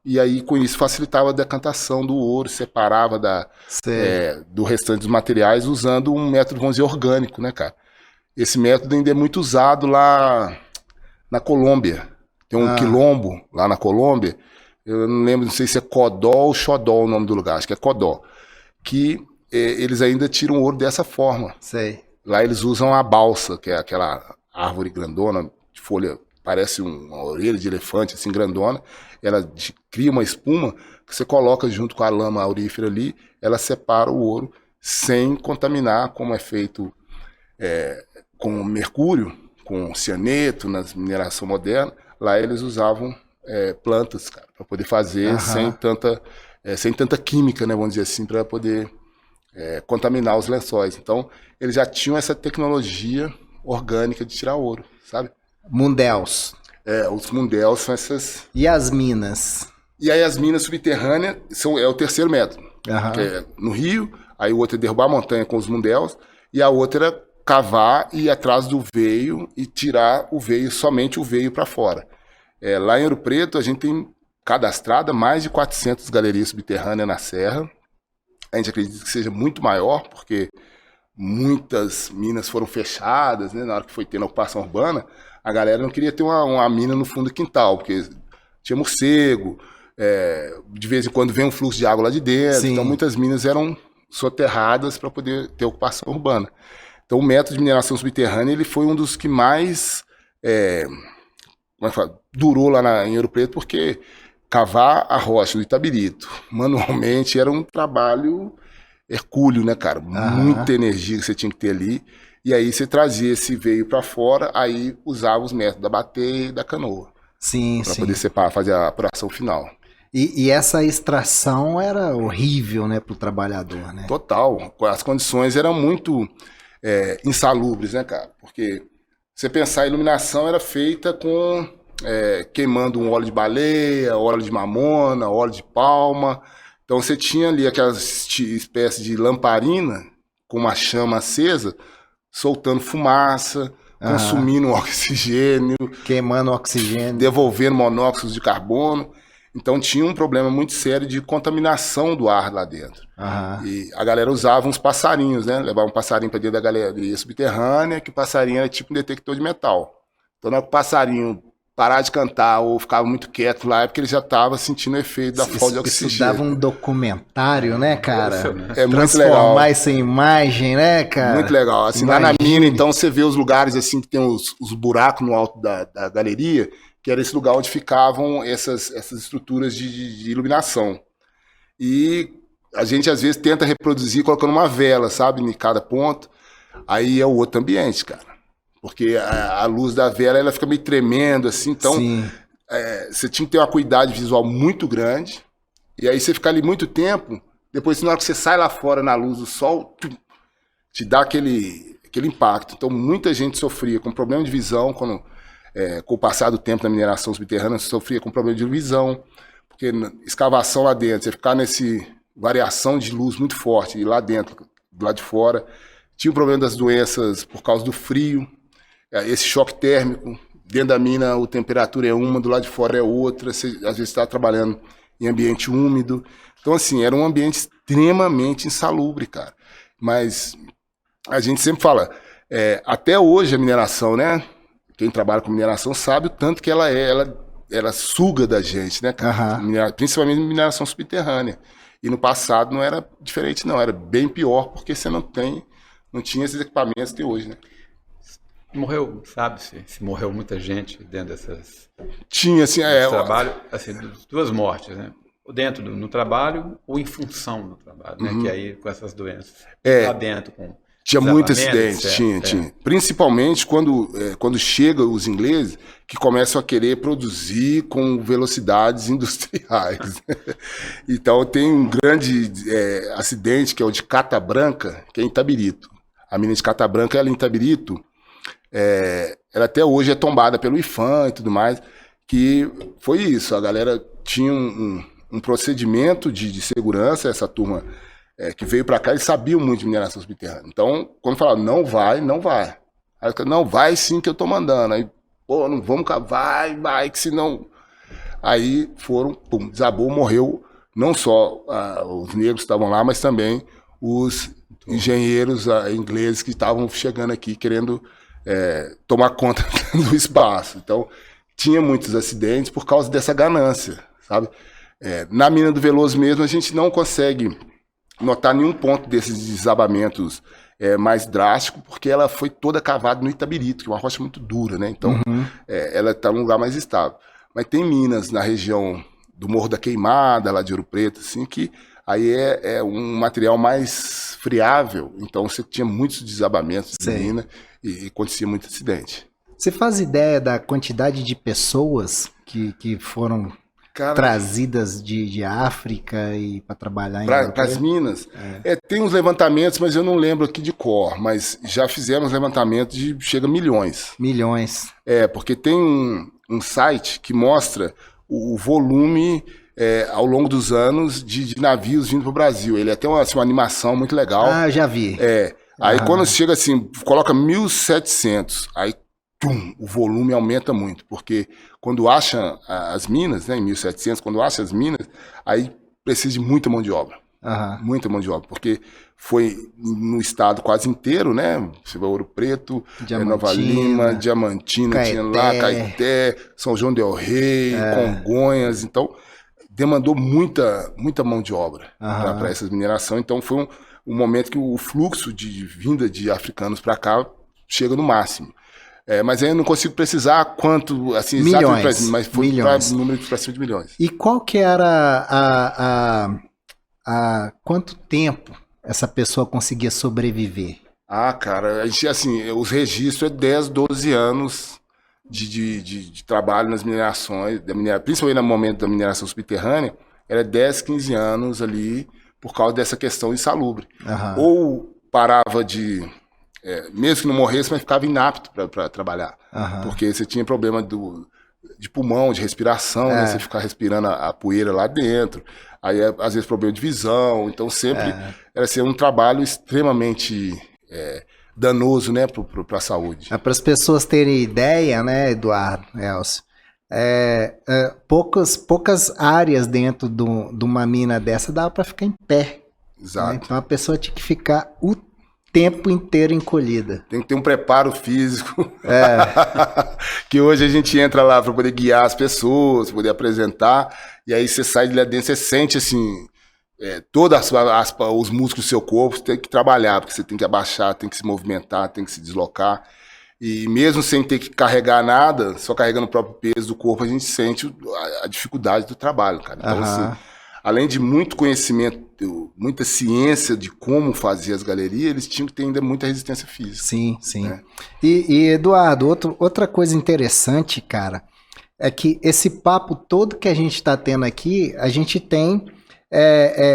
e aí com isso facilitava a decantação do ouro, separava do restante dos materiais usando um método, vamos dizer, orgânico, né, cara? Esse método ainda é muito usado lá na Colômbia. Tem um quilombo lá na Colômbia, eu não lembro, não sei se é Codó ou Xodó o nome do lugar, acho que é Codó, que eles ainda tiram ouro dessa forma. Sei. Lá eles usam a balsa, que é aquela árvore grandona, de folha, parece uma orelha de elefante, assim, grandona. Ela cria uma espuma que você coloca junto com a lama aurífera ali, ela separa o ouro sem contaminar, como é feito com mercúrio, com cianeto, na mineração moderna. Lá eles usavam plantas, cara, para poder fazer sem tanta química, né, vamos dizer assim, para poder contaminar os lençóis. Então, eles já tinham essa tecnologia orgânica de tirar ouro, sabe? Mundels. Os mundels são essas... E as minas? E aí as minas subterrâneas é o terceiro método. Que é no rio, aí o outro é derrubar a montanha com os mundels, e a outra era cavar e ir atrás do veio e tirar o veio, somente o veio para fora. Lá em Ouro Preto, a gente tem cadastrada mais de 400 galerias subterrâneas na Serra. A gente acredita que seja muito maior, porque muitas minas foram fechadas, né? Na hora que foi tendo a ocupação urbana, a galera não queria ter uma mina no fundo do quintal, porque tinha morcego, de vez em quando vem um fluxo de água lá de dentro. Sim. Então muitas minas eram soterradas para poder ter ocupação urbana. Então o método de mineração subterrânea ele foi um dos que mais durou lá em Ouro Preto, porque cavar a rocha do Itabirito manualmente era um trabalho hercúleo, né, cara? Muita energia que você tinha que ter ali. E aí você trazia esse veio para fora, aí usava os métodos da bateia e da canoa. Sim, para poder separar, fazer a apuração final. E essa extração era horrível, né, para o trabalhador, né? Total. As condições eram muito insalubres, né, cara? Porque você pensar, a iluminação era feita com queimando um óleo de baleia, óleo de mamona, óleo de palma. Então você tinha ali aquelas espécies de lamparina com uma chama acesa, soltando fumaça, consumindo oxigênio, queimando oxigênio, devolvendo monóxido de carbono. Então tinha um problema muito sério de contaminação do ar lá dentro. E a galera usava uns passarinhos, né? Levava um passarinho para dentro da galeria subterrânea, que o passarinho era tipo um detector de metal. Então na hora que o passarinho parar de cantar ou ficava muito quieto lá, é porque ele já estava sentindo o efeito da falta de oxigênio. Isso dava um documentário, né, cara? É muito legal. Transformar essa imagem, né, cara? Muito legal. Assim, lá na mina, então, você vê os lugares assim que tem os buracos no alto da galeria, que era esse lugar onde ficavam essas estruturas de iluminação. E a gente, às vezes, tenta reproduzir colocando uma vela, sabe, em cada ponto. Aí é o outro ambiente, cara. Porque a luz da vela ela fica meio tremendo, assim, então você tinha que ter uma acuidade visual muito grande, e aí você ficar ali muito tempo, depois na hora que você sai lá fora na luz do sol, te dá aquele impacto. Então muita gente sofria com problema de visão, com o passar do tempo na mineração subterrânea, sofria com problema de visão, porque escavação lá dentro, você ficar nesse variação de luz muito forte, e lá dentro, do lado de fora, tinha o problema das doenças por causa do frio, esse choque térmico, dentro da mina a temperatura é uma, do lado de fora é outra, você às vezes está trabalhando em ambiente úmido. Então, assim, era um ambiente extremamente insalubre, cara. Mas a gente sempre fala, até hoje a mineração, né? Quem trabalha com mineração sabe o tanto que ela suga da gente, né, cara? Principalmente mineração subterrânea. E no passado não era diferente, não. Era bem pior, porque você não tinha esses equipamentos que tem hoje, né? Morreu, sabe-se, se morreu muita gente dentro dessas... Tinha, assim, trabalho, assim, duas mortes, né? Dentro no trabalho ou em função do trabalho, né? Que aí com essas doenças lá dentro, com... Tinha muito acidente, tinha. Principalmente quando chegam os ingleses, que começam a querer produzir com velocidades industriais. Então tem um grande acidente, que é o de Cata Branca, que é em Itabirito. A mina de Cata Branca, ela em Itabirito, ela até hoje é tombada pelo IFAM e tudo mais, que foi isso, a galera tinha um procedimento de segurança, essa turma que veio para cá, eles sabiam muito de mineração subterrânea. Então, quando falaram, não vai. Aí eu, não, vai sim que eu tô mandando. Aí, pô, não vamos cá, vai, que senão... Aí foram, pum, desabou, morreu não só os negros que estavam lá, mas também os engenheiros ingleses que estavam chegando aqui querendo tomar conta do espaço. Então, tinha muitos acidentes por causa dessa ganância, sabe? Na mina do Veloso mesmo, a gente não consegue notar nenhum ponto desses desabamentos mais drástico, porque ela foi toda cavada no Itabirito, que é uma rocha muito dura, né? Então, ela está num lugar mais estável. Mas tem minas na região do Morro da Queimada, lá de Ouro Preto, assim, que aí é um material mais friável, então você tinha muitos desabamentos de mina e acontecia muito acidente. Você faz ideia da quantidade de pessoas que foram trazidas de África e para trabalhar em para as minas? Tem uns levantamentos, mas eu não lembro aqui de cor, mas já fizemos levantamentos de chega a milhões. Milhões. Porque tem um site que mostra o volume ao longo dos anos de navios vindo para o Brasil. Ele tem uma animação muito legal. Ah, já vi. Aí quando chega assim, coloca 1.700, aí o volume aumenta muito, porque quando acha as minas, né, em 1.700, quando acha as minas, aí precisa de muita mão de obra. Muita mão de obra, porque foi no estado quase inteiro, né? Você vai Ouro Preto, Nova Lima, Diamantina, Caeté. Tinha lá, Caeté, São João del Rei, Congonhas, então demandou muita mão de obra para essas minerações. Então foi um momento que o fluxo de vinda de africanos para cá chega no máximo. Mas aí eu não consigo precisar quanto, assim, milhões, mas foi para número para cima de milhões. E qual que era quanto tempo essa pessoa conseguia sobreviver? Cara, a gente, assim, os registros 10, 12 anos de trabalho nas minerações, principalmente no momento da mineração subterrânea, era 10, 15 anos ali por causa dessa questão insalubre. Ou parava mesmo que não morresse, mas ficava inapto para trabalhar. Porque você tinha problema de pulmão, de respiração, né? Você ficar respirando a poeira lá dentro. Aí, às vezes, problema de visão. Então, sempre era assim, um trabalho extremamente danoso, né, para a saúde. Para as pessoas terem ideia, né, Eduardo, Elcio, poucas áreas dentro de uma mina dessa dava para ficar em pé. Exato. Né? Então, a pessoa tinha que ficar o tempo inteiro encolhida. Tem que ter um preparo físico. Que hoje a gente entra lá para poder guiar as pessoas, poder apresentar, e aí você sai de lá dentro, você sente assim, todos os músculos do seu corpo, você tem que trabalhar, porque você tem que abaixar, tem que se movimentar, tem que se deslocar. E mesmo sem ter que carregar nada, só carregando o próprio peso do corpo, a gente sente a dificuldade do trabalho, cara. Então, assim, além de muito conhecimento, muita ciência de como fazer as galerias, eles tinham que ter ainda muita resistência física. Sim. E Eduardo, outra coisa interessante, cara, é que esse papo todo que a gente está tendo aqui, a gente tem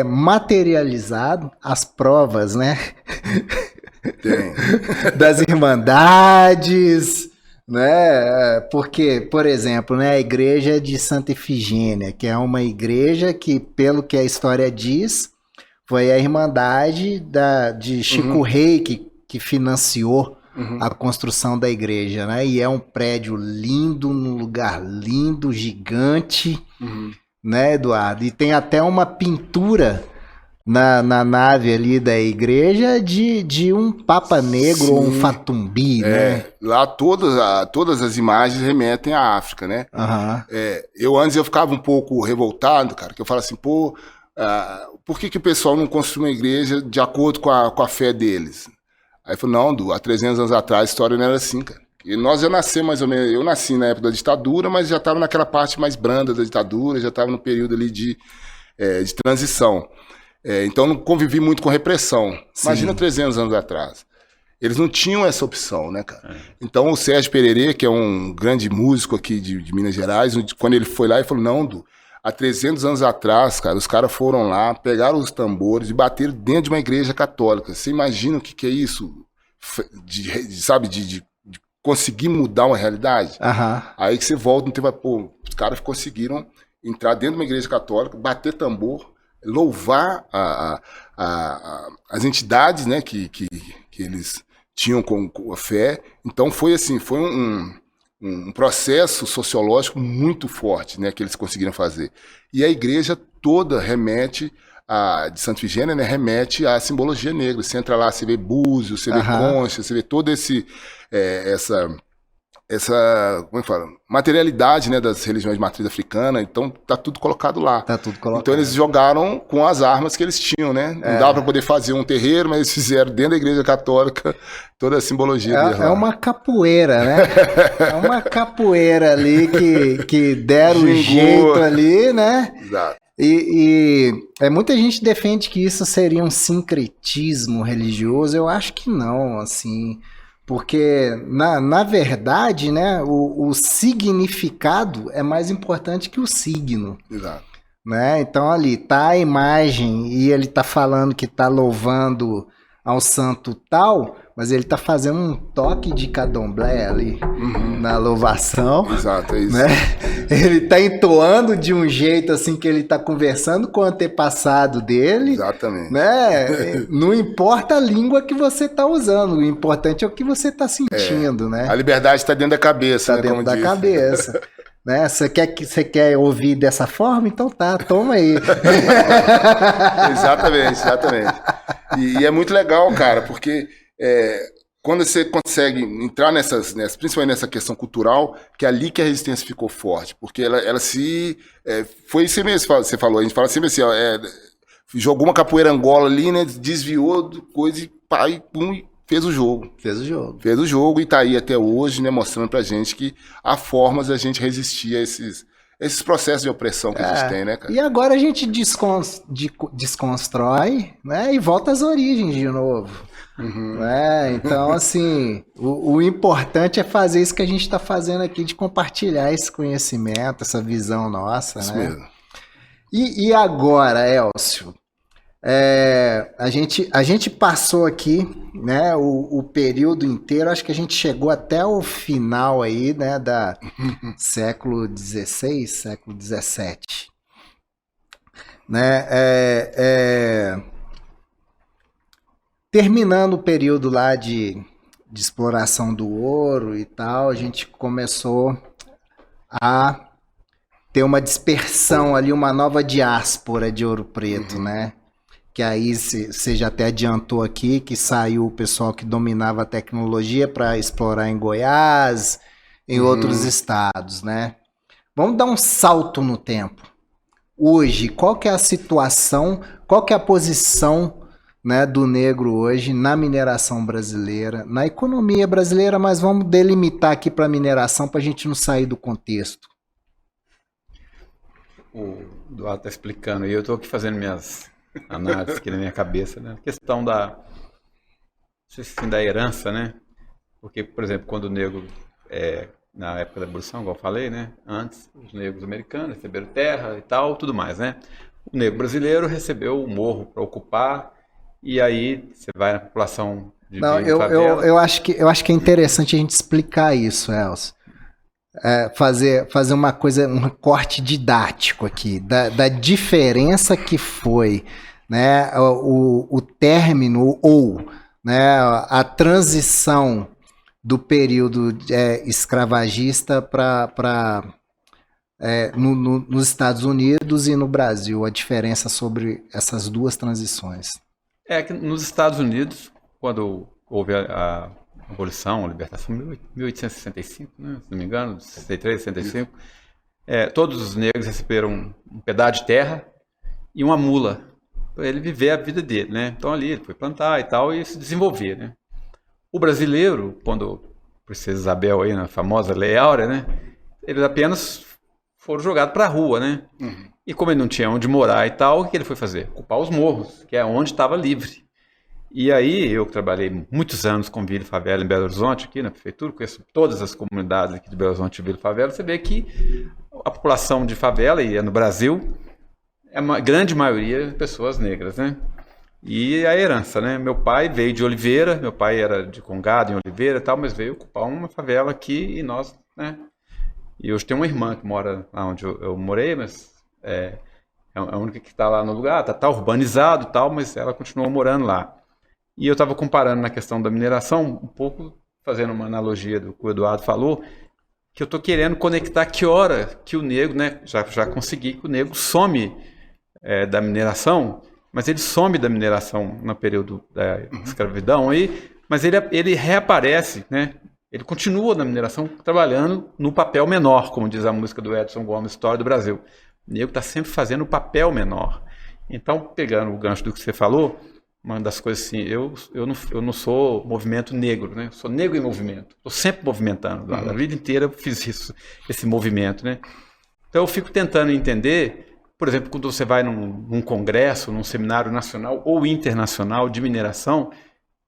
materializado as provas, né? Tem. Das irmandades, né? Porque, por exemplo, né, a igreja de Santa Efigênia, que é uma igreja que, pelo que a história diz, foi a irmandade de Chico Rei que financiou a construção da igreja, né? E é um prédio lindo, num lugar lindo, gigante, né, Eduardo? E tem até uma pintura na nave ali da igreja de um Papa Negro ou um Fatumbi, né? Lá todas as imagens remetem à África, né? Eu antes ficava um pouco revoltado, cara, que eu falo assim, por que o pessoal não construiu uma igreja de acordo com a fé deles? Aí eu falei, não, há 300 anos atrás a história não era assim, cara. E nós já nascemos mais ou menos, eu nasci na época da ditadura, mas já estava naquela parte mais branda da ditadura, já estava no período ali de transição. Então não convivi muito com repressão. Sim. Imagina 300 anos atrás. Eles não tinham essa opção, né, cara? Então o Sérgio Pererê, que é um grande músico aqui de Minas Gerais, quando ele foi lá, ele falou, não, há 300 anos atrás, cara, os caras foram lá, pegaram os tambores e bateram dentro de uma igreja católica. Você imagina o que é isso? De conseguir mudar uma realidade? Aí que você volta, os caras conseguiram entrar dentro de uma igreja católica, bater tambor, louvar as entidades, né, que eles tinham com a fé. Então foi assim, foi um processo sociológico muito forte, né, que eles conseguiram fazer. E a igreja toda remete, de Santa Ifigênia, né, remete à simbologia negra. Você entra lá, você vê búzios, você vê conchas, você vê toda essa como é que fala? Materialidade, né, das religiões de matriz africana. Então tá tudo colocado lá. Tá tudo colocado. Então eles jogaram com as armas que eles tinham, né? Não dava para poder fazer um terreiro, mas eles fizeram dentro da igreja católica toda a simbologia deles lá. É uma capoeira, né? É uma capoeira ali que deram o jeito ali, né? Exato. E muita gente defende que isso seria um sincretismo religioso. Eu acho que não, assim, porque na verdade, né, o significado é mais importante que o signo. Exato. Né? Então ali tá a imagem e ele tá falando que tá louvando ao santo tal, mas ele tá fazendo um toque de candomblé ali na louvação. Exato, é isso. Né? Ele tá entoando de um jeito assim que ele tá conversando com o antepassado dele. Exatamente. Né? Não importa a língua que você tá usando, o importante é o que você tá sentindo, né? A liberdade está dentro da cabeça, Tá né? dentro da cabeça. Né? Você quer ouvir dessa forma? Então tá, toma aí. Exatamente. E é muito legal, cara, porque quando você consegue entrar principalmente nessa questão cultural, que é ali que a resistência ficou forte, porque ela foi isso mesmo que você falou, a gente fala sempre assim, jogou uma capoeira Angola ali, né, desviou coisa e pá, e pum, e fez o jogo. Fez o jogo E tá aí até hoje, né, mostrando pra gente que há formas da gente resistir a esses processos de opressão que a gente tem, né, cara? E agora a gente desconstrói, né, e volta às origens de novo. Né? Então, assim, o importante é fazer isso que a gente está fazendo aqui, de compartilhar esse conhecimento, essa visão nossa. Isso né? mesmo. E agora, Elcio? A gente passou aqui, né, o período inteiro, acho que a gente chegou até o final aí, né, da século XVI, século XVII, né, terminando o período lá de exploração do ouro e tal, a gente começou a ter uma dispersão ali, uma nova diáspora de Ouro Preto, né? Que aí você já até adiantou aqui que saiu o pessoal que dominava a tecnologia para explorar em Goiás, em outros estados, né? Vamos dar um salto no tempo. Hoje, qual que é a situação, qual que é a posição, né, do negro hoje na mineração brasileira, na economia brasileira, mas vamos delimitar aqui para a mineração para a gente não sair do contexto. O Eduardo está explicando e eu estou aqui fazendo minhas análises aqui na minha cabeça, né? A questão da herança, né? Porque, por exemplo, quando o negro, na época da abolição, igual eu falei, né? Antes, os negros americanos receberam terra e tal, tudo mais, né? O negro brasileiro recebeu o morro para ocupar, e aí você vai na população de favela. Eu acho que é interessante a gente explicar isso, Elcio. Fazer uma coisa, um corte didático aqui, da diferença que foi, né, o término ou, né, a transição do período escravagista nos Estados Unidos e no Brasil, a diferença sobre essas duas transições. Que nos Estados Unidos, quando houve a abolição, a libertação, 1865, né, se não me engano, 63, 65, todos os negros receberam um pedaço de terra e uma mula para ele viver a vida dele, né? Então ali ele foi plantar e tal e se desenvolver, né? O brasileiro, quando Princesa Isabel aí na famosa Lei Áurea, né? Eles apenas foram jogados para a rua, né? E como ele não tinha onde morar e tal, o que ele foi fazer? Ocupar os morros, que é onde estava livre. E aí, eu trabalhei muitos anos com Vila e Favela em Belo Horizonte, aqui na prefeitura, conheço todas as comunidades aqui de Belo Horizonte e Vila e Favela, você vê que a população de favela, e no Brasil, é uma grande maioria de pessoas negras, né? E a herança, né? Meu pai veio de Oliveira, meu pai era de Congado, em Oliveira e tal, mas veio ocupar uma favela aqui e nós, né? E hoje tem uma irmã que mora lá onde eu morei, mas é a única que está lá no lugar, tá urbanizado e tal, mas ela continuou morando lá. E eu estava comparando na questão da mineração, um pouco fazendo uma analogia do que o Eduardo falou, que eu estou querendo conectar que hora que o negro, né, já consegui que o negro some da mineração, mas ele some da mineração no período da escravidão, mas ele reaparece, né? Ele continua na mineração trabalhando no papel menor, como diz a música do Edson Gomes, História do Brasil. O negro está sempre fazendo o papel menor. Então, pegando o gancho do que você falou, uma das coisas assim, eu não sou movimento negro, né? Eu sou negro em movimento. Estou sempre movimentando. A vida inteira eu fiz esse movimento, né? Então eu fico tentando entender, por exemplo, quando você vai num congresso, num seminário nacional ou internacional de mineração,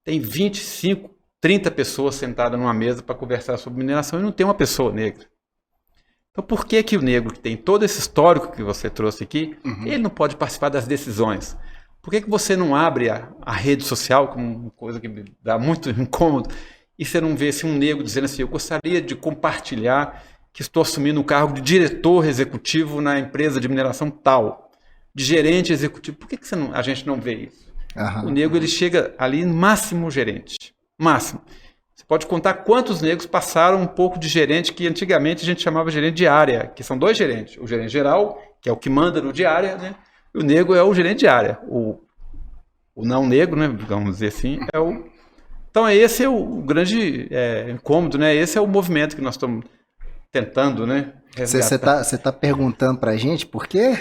tem 25, 30 pessoas sentadas numa mesa para conversar sobre mineração e não tem uma pessoa negra. Então por que o negro, que tem todo esse histórico que você trouxe aqui, ele não pode participar das decisões? Por que você não abre a rede social, como uma coisa que me dá muito incômodo, e você não vê um negro dizendo assim, eu gostaria de compartilhar que estou assumindo o cargo de diretor executivo na empresa de mineração tal, de gerente executivo. Por que a gente não vê isso? O negro ele chega ali máximo gerente. Máximo. Você pode contar quantos negros passaram um pouco de gerente, que antigamente a gente chamava gerente de área, que são 2 gerentes. O gerente geral, que é o que manda no de área, né? E o negro é o gerente de área. O não negro, né? Vamos dizer assim, é o... Então esse é o grande incômodo, né? Esse é o movimento que nós estamos tentando, né? Você tá perguntando pra gente por quê?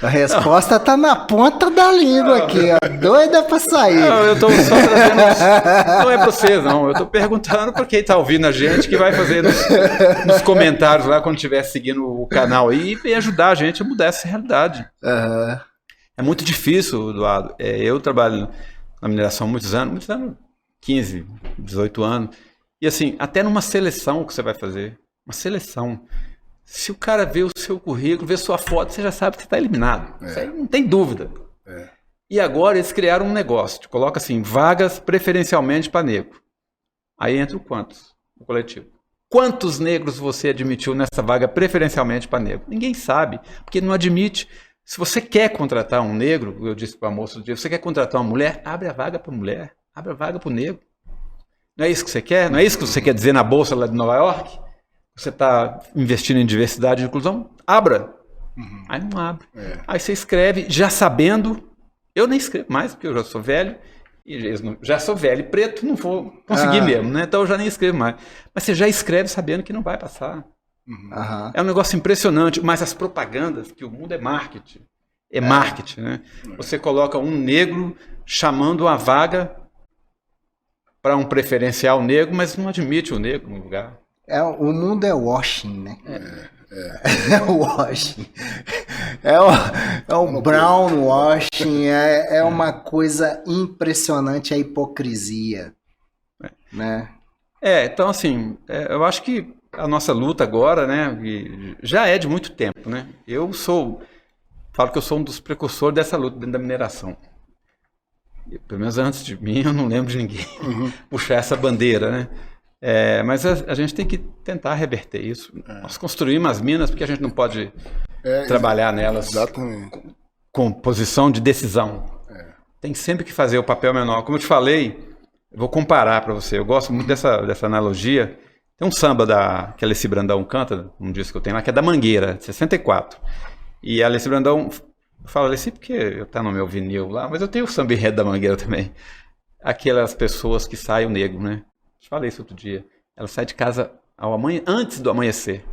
A resposta tá na ponta da língua aqui, ó, doida pra sair. Não, eu tô só trazendo... Não é pra vocês, não. Eu tô perguntando pra quem tá ouvindo a gente, que vai fazer nos comentários lá, quando estiver seguindo o canal aí, e ajudar a gente a mudar essa realidade. É muito difícil, Eduardo. Eu trabalho na mineração há muitos anos, 15, 18 anos. E assim, até numa seleção que você vai fazer, uma seleção... Se o cara vê o seu currículo, vê sua foto, você já sabe que você está eliminado. Isso aí não tem dúvida. E agora eles criaram um negócio. Coloca assim, vagas preferencialmente para negro. Aí entra quantos? O coletivo. Quantos negros você admitiu nessa vaga preferencialmente para negro? Ninguém sabe, porque não admite. Se você quer contratar um negro, eu disse para a moça do dia, você quer contratar uma mulher, abre a vaga para mulher, abre a vaga para o negro. Não é isso que você quer? Não é isso que você quer dizer na bolsa lá de Nova York? Você está investindo em diversidade e inclusão? Abra. Aí não abre. Aí você escreve já sabendo. Eu nem escrevo mais, porque eu já sou velho. Já sou velho e preto, não vou conseguir mesmo, né? Então eu já nem escrevo mais. Mas você já escreve sabendo que não vai passar. É um negócio impressionante. Mas as propagandas, que o mundo é marketing. É marketing, né? Você coloca um negro chamando uma vaga para um preferencial negro, mas não admite o negro no lugar. O mundo é washing, né? É o washing. É o brown washing. É uma coisa impressionante a hipocrisia. Né? Então assim, eu acho que a nossa luta agora, né, já é de muito tempo, né? Falo que eu sou um dos precursores dessa luta dentro da mineração. Pelo menos antes de mim, eu não lembro de ninguém puxar essa bandeira, né? Mas a gente tem que tentar reverter isso. Nós construímos as minas porque a gente não pode trabalhar nelas com posição de decisão. Tem sempre que fazer o papel menor. Como eu te falei, eu vou comparar para você. Eu gosto muito dessa analogia. Tem um samba que a Alessi Brandão canta, um disco que eu tenho lá, que é da Mangueira, de 64. E a Alessi Brandão fala Alessi porque tá no meu vinil lá, mas eu tenho o samba enredo da Mangueira também. Aquelas pessoas que saem o negro, né? Eu falei isso outro dia. Ela sai de casa antes do amanhecer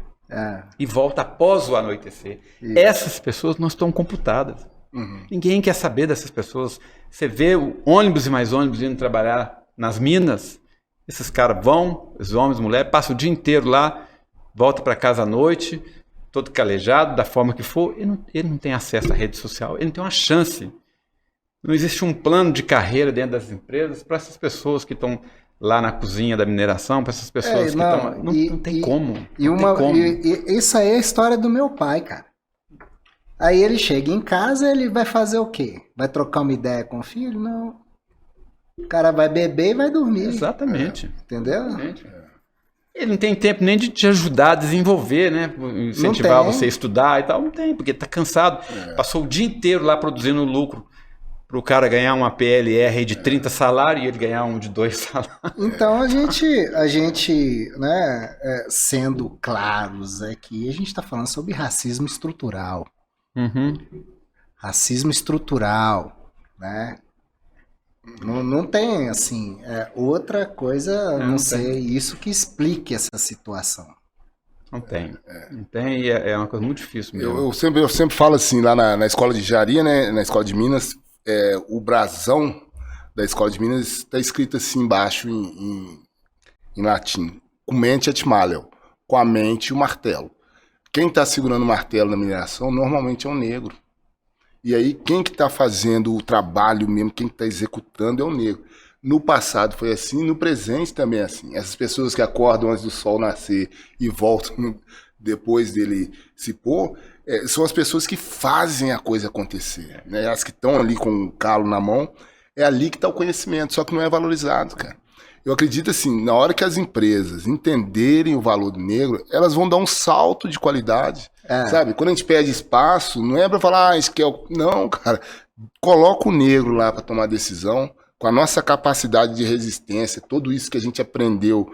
e volta após o anoitecer. Essas pessoas não estão computadas. Ninguém quer saber dessas pessoas. Você vê ônibus e mais ônibus indo trabalhar nas minas. Esses caras vão, os homens, mulheres, passam o dia inteiro lá, voltam para casa à noite, todo calejado, da forma que for. Ele não tem acesso à rede social, ele não tem uma chance. Não existe um plano de carreira dentro das empresas para essas pessoas que estão lá na cozinha da mineração, para essas pessoas que estão... Não tem como. Isso aí é a história do meu pai, cara. Aí ele chega em casa, ele vai fazer o quê? Vai trocar uma ideia com o filho? Não. O cara vai beber e vai dormir. Exatamente. Entendeu? Exatamente. Ele não tem tempo nem de te ajudar a desenvolver, né? Incentivar você a estudar e tal. Não tem, porque está cansado. Passou o dia inteiro lá produzindo lucro. para o cara ganhar uma PLR de 30 salários e ele ganhar um de 2 salários. Então a gente, né, sendo claros aqui, a gente está falando sobre racismo estrutural. Racismo estrutural, né? Não tem, assim, outra coisa, não sei, isso que explique essa situação. Não tem. Não tem e é uma coisa muito difícil mesmo. Eu sempre falo assim, lá na escola de engenharia, né, na escola de Minas, o brasão da escola de Minas está escrito assim embaixo em latim, com mente et maleo, com a mente e o martelo. Quem está segurando o martelo na mineração normalmente é um negro. E aí quem que está fazendo o trabalho mesmo, quem está executando é o negro. No passado foi assim, no presente também é assim. Essas pessoas que acordam antes do sol nascer e voltam depois dele se pôr, são as pessoas que fazem a coisa acontecer. Né? As que estão ali com o calo na mão, é ali que está o conhecimento, só que não é valorizado, cara. Eu acredito assim, na hora que as empresas entenderem o valor do negro, elas vão dar um salto de qualidade, sabe? Quando a gente pede espaço, não é para falar, isso que é o... Não, cara, coloca o negro lá para tomar decisão, com a nossa capacidade de resistência, tudo isso que a gente aprendeu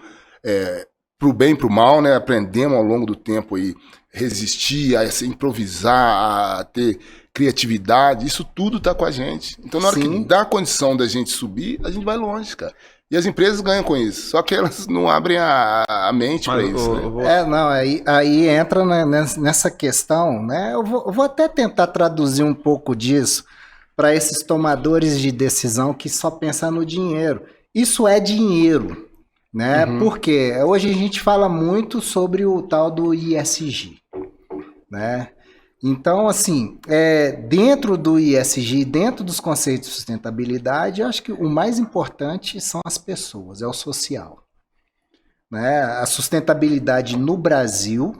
pro bem e pro mal, né? Aprendemos ao longo do tempo aí, resistir, a se improvisar, a ter criatividade, isso tudo tá com a gente. Então, na hora que dá a condição da gente subir, a gente vai longe, cara. E as empresas ganham com isso, só que elas não abrem a mente para isso. Né? Aí entra nessa questão, né? Eu vou até tentar traduzir um pouco disso para esses tomadores de decisão que só pensam no dinheiro. Isso é dinheiro, né? Porque hoje a gente fala muito sobre o tal do ESG, né? Então, assim, dentro do ESG, dentro dos conceitos de sustentabilidade, eu acho que o mais importante são as pessoas, é o social. Né? A sustentabilidade no Brasil,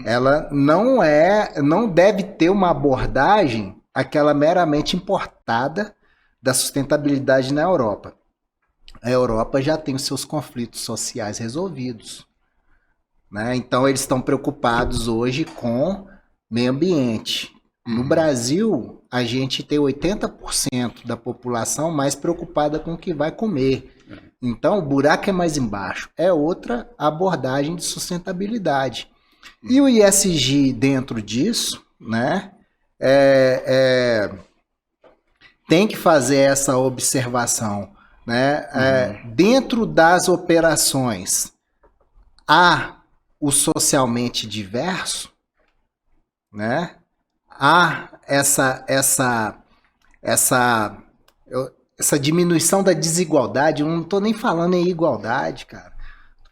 ela não deve ter uma abordagem aquela meramente importada da sustentabilidade na Europa. A Europa já tem os seus conflitos sociais resolvidos. Né? Então, eles estão preocupados hoje com meio ambiente. No Brasil, a gente tem 80% da população mais preocupada com o que vai comer. Então, o buraco é mais embaixo. É outra abordagem de sustentabilidade. E o ESG dentro disso, né, tem que fazer essa observação. Né? Dentro das operações, há o socialmente diverso, né? Há essa diminuição da desigualdade. Eu não estou nem falando em igualdade, cara.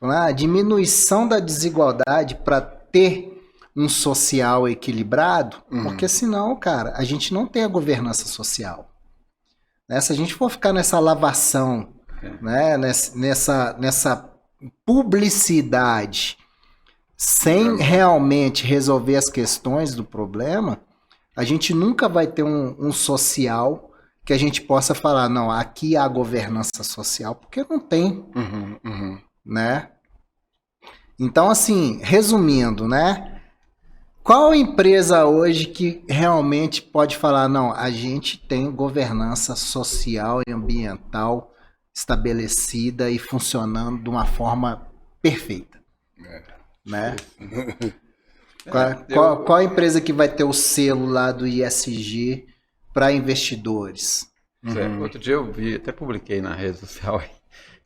A diminuição da desigualdade para ter um social equilibrado, porque senão, cara, a gente não tem a governança social. Né? Se a gente for ficar nessa lavação, né? nessa publicidade, sem realmente resolver as questões do problema, a gente nunca vai ter um social que a gente possa falar, não, aqui há governança social, porque não tem. Né? Então, assim, resumindo, né? Qual empresa hoje que realmente pode falar, não, a gente tem governança social e ambiental estabelecida e funcionando de uma forma perfeita? Né? Qual a empresa que vai ter o selo lá do ESG para investidores? Outro dia eu vi, até publiquei na rede social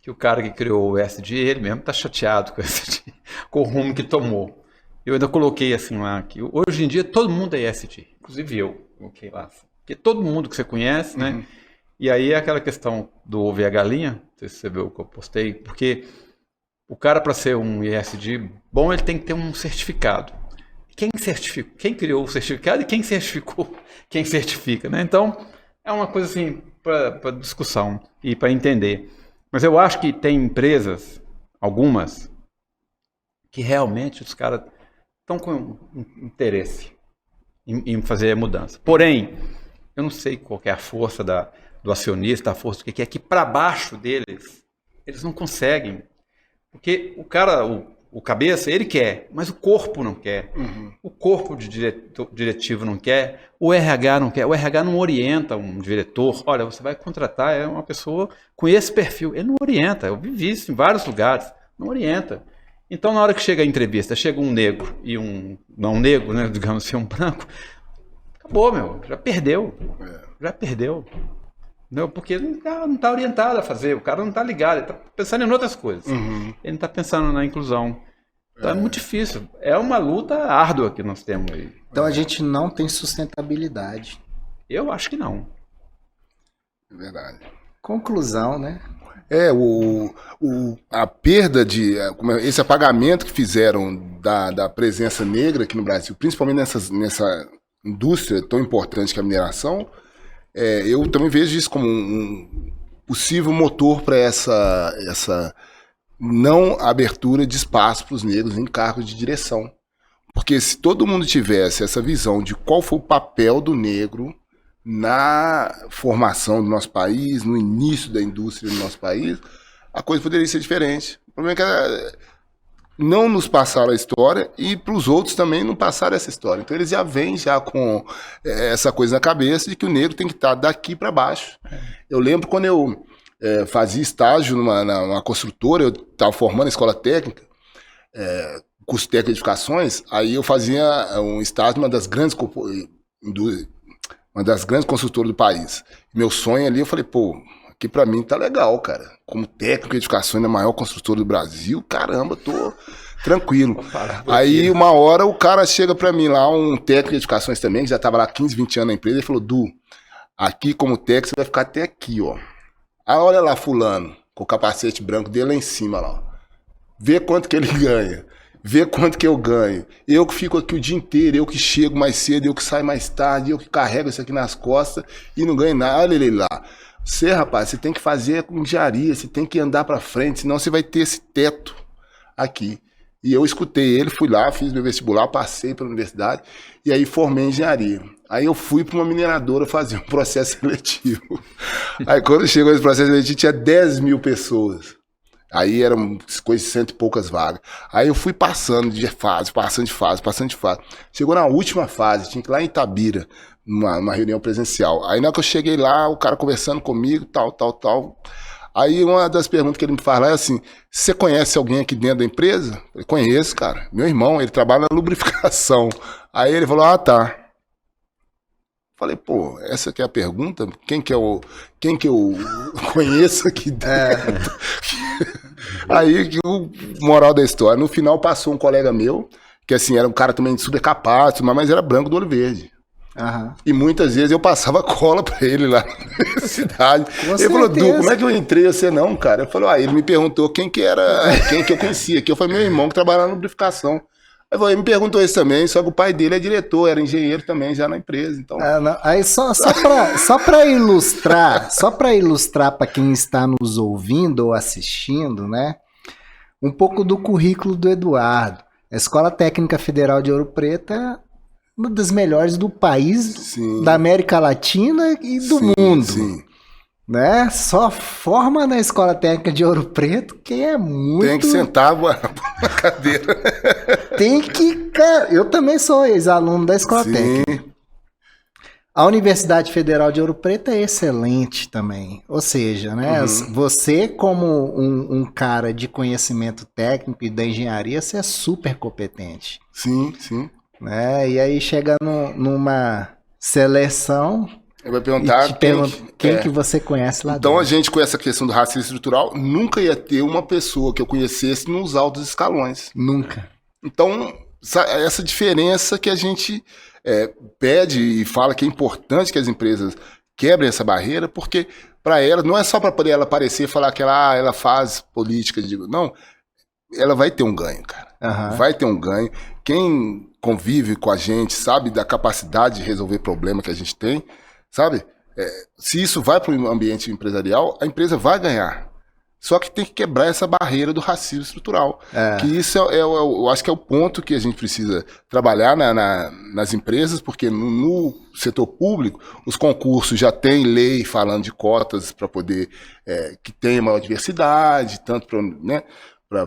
que o cara que criou o ESG, ele mesmo está chateado com o rumo que tomou. Eu ainda coloquei assim lá que hoje em dia todo mundo é ESG, inclusive eu coloquei lá, porque todo mundo que você conhece, né? E aí é aquela questão do ovo e a galinha, não sei se você viu o que eu postei, porque o cara, para ser um ESG bom, ele tem que ter um certificado. Quem criou o certificado e quem certificou, quem certifica, né? Então, é uma coisa assim para discussão e para entender. Mas eu acho que tem empresas, algumas, que realmente os caras estão com interesse em fazer a mudança. Porém, eu não sei qual é a força do acionista, a força do que é que para baixo deles, eles não conseguem. Porque o cara, o cabeça, ele quer, mas o corpo não quer. O corpo de diretivo não quer, o RH não quer. O RH não orienta um diretor. Olha, você vai contratar uma pessoa com esse perfil. Ele não orienta. Eu vivi isso em vários lugares. Não orienta. Então, na hora que chega a entrevista, chega um negro e não negro, né, digamos assim, um branco, acabou, meu. Já perdeu. Já perdeu. Não, porque ele não está orientado a fazer, o cara não está ligado, ele está pensando em outras coisas. Ele não está pensando na inclusão. Então é muito difícil. É uma luta árdua que nós temos aí. Então a gente não tem sustentabilidade. Eu acho que não. É verdade. Conclusão, né? A perda esse apagamento que fizeram da presença negra aqui no Brasil, principalmente nessa indústria tão importante que é a mineração, eu também vejo isso como um possível motor para essa não abertura de espaço para os negros em cargos de direção. Porque se todo mundo tivesse essa visão de qual foi o papel do negro na formação do nosso país, no início da indústria do nosso país, a coisa poderia ser diferente. O problema é que não nos passaram a história e para os outros também não passaram essa história. Então eles já vêm já com essa coisa na cabeça de que o negro tem que estar daqui para baixo. Eu lembro quando eu fazia estágio numa construtora, eu estava formando a escola técnica, curso técnico de edificações, aí eu fazia um estágio numa das grandes construtoras do país. Meu sonho ali, eu falei, pô, aqui pra mim tá legal, cara. Como técnico de edificações na maior construtora do Brasil, caramba, tô tranquilo. Aí uma hora o cara chega pra mim lá, um técnico de edificações também, que já tava lá 15, 20 anos na empresa, ele falou, Du, aqui como técnico você vai ficar até aqui, ó. Aí olha lá fulano, com o capacete branco dele lá em cima, lá. Vê quanto que ele ganha. Vê quanto que eu ganho. Eu que fico aqui o dia inteiro, eu que chego mais cedo, eu que saio mais tarde, eu que carrego isso aqui nas costas e não ganho nada. Olha ele lá. Você, rapaz, você tem que fazer com engenharia, você tem que andar pra frente, senão você vai ter esse teto aqui. E eu escutei ele, fui lá, fiz meu vestibular, passei pela universidade e aí formei em engenharia. Aí eu fui para uma mineradora fazer um processo seletivo. Aí quando chegou esse processo seletivo tinha 10 mil pessoas. Aí eram coisas de 100 e poucas vagas. Aí eu fui passando de fase. Chegou na última fase, tinha que ir lá em Itabira, numa reunião presencial. Aí na hora que eu cheguei lá, o cara conversando comigo, tal. Aí uma das perguntas que ele me faz lá é assim, você conhece alguém aqui dentro da empresa? Eu falei, conheço, cara. Meu irmão, ele trabalha na lubrificação. Aí ele falou, ah, tá. Falei, pô, essa aqui é a pergunta? Quem que eu conheço aqui dentro? Aí, o moral da história, no final passou um colega meu, que assim, era um cara também super capaz, mas era branco do olho verde. E muitas vezes eu passava cola pra ele lá na universidade. Ele falou, Du, como é que eu entrei? Você não, cara. Eu falei, ele me perguntou quem que eu conhecia, que eu falei, meu irmão que trabalhava na lubrificação. Ele me perguntou isso também, só que o pai dele é diretor, era engenheiro também já na empresa. Então... Aí só para ilustrar para quem está nos ouvindo ou assistindo, né? Um pouco do currículo do Eduardo. A Escola Técnica Federal de Ouro Preto é uma das melhores do país, sim, da América Latina e do mundo. Sim. Né? Só forma na Escola Técnica de Ouro Preto quem é muito... Tem que sentar na cadeira. Tem que... Eu também sou ex-aluno da Escola Técnica. A Universidade Federal de Ouro Preto é excelente também. Ou seja, né, você como um cara de conhecimento técnico e da engenharia, você é super competente. Sim. Né? E aí chega numa seleção... Eu vou perguntar quem que você conhece lá então, dentro. A gente, com essa questão do racismo estrutural, nunca ia ter uma pessoa que eu conhecesse nos altos escalões. Nunca. Então, essa diferença que a gente pede e fala que é importante que as empresas quebrem essa barreira, porque para elas, não é só para poder ela aparecer e falar que ela faz política, não, ela vai ter um ganho, cara. Vai ter um ganho. Quem convive com a gente sabe da capacidade de resolver problema que a gente tem. Sabe? Se isso vai para o ambiente empresarial, a empresa vai ganhar. Só que tem que quebrar essa barreira do racismo estrutural. Que isso eu acho que é o ponto que a gente precisa trabalhar nas empresas, porque no setor público, os concursos já têm lei falando de cotas para poder que tenha maior diversidade, tanto para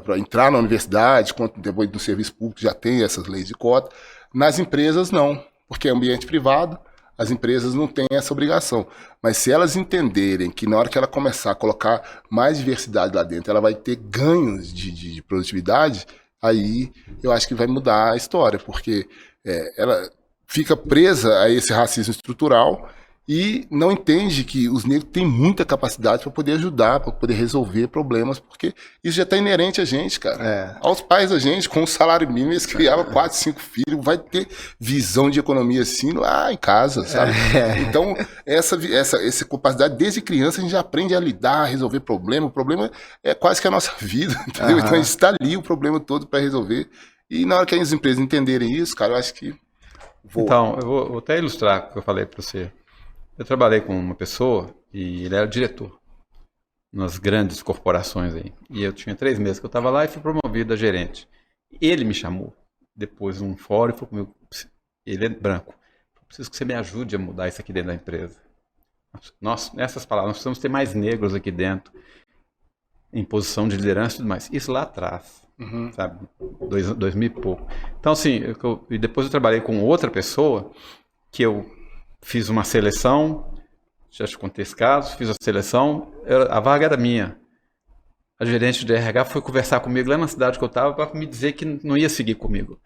para entrar na universidade, quanto depois no serviço público já tem essas leis de cota. Nas empresas, não, porque é ambiente privado, as empresas não têm essa obrigação. Mas se elas entenderem que na hora que ela começar a colocar mais diversidade lá dentro, ela vai ter ganhos de produtividade, aí eu acho que vai mudar a história, porque ela fica presa a esse racismo estrutural e não entende que os negros têm muita capacidade para poder ajudar, para poder resolver problemas, porque isso já está inerente a gente, cara. Aos pais da gente, com o salário mínimo, eles criavam 4, 5 filhos, vai ter visão de economia assim lá em casa, sabe? Então, essa capacidade, desde criança, a gente já aprende a lidar, a resolver problema. O problema é quase que a nossa vida, entendeu? Então, a gente está ali o problema todo para resolver. E na hora que as empresas entenderem isso, cara, eu acho que... Então, eu vou até ilustrar o que eu falei para você. Eu trabalhei com uma pessoa e ele era diretor nas grandes corporações aí. E eu tinha 3 meses que eu estava lá e fui promovido a gerente. Ele me chamou depois num fórum e falou comigo, ele é branco, preciso que você me ajude a mudar isso aqui dentro da empresa. Nessas palavras, nós precisamos ter mais negros aqui dentro, em posição de liderança e tudo mais. Isso lá atrás, sabe? 2000 e pouco. Então, assim, e depois eu trabalhei com outra pessoa que eu fiz uma seleção, já te contei esse caso, fiz a seleção, a vaga era minha. A gerente de RH foi conversar comigo lá na cidade que eu estava para me dizer que não ia seguir comigo.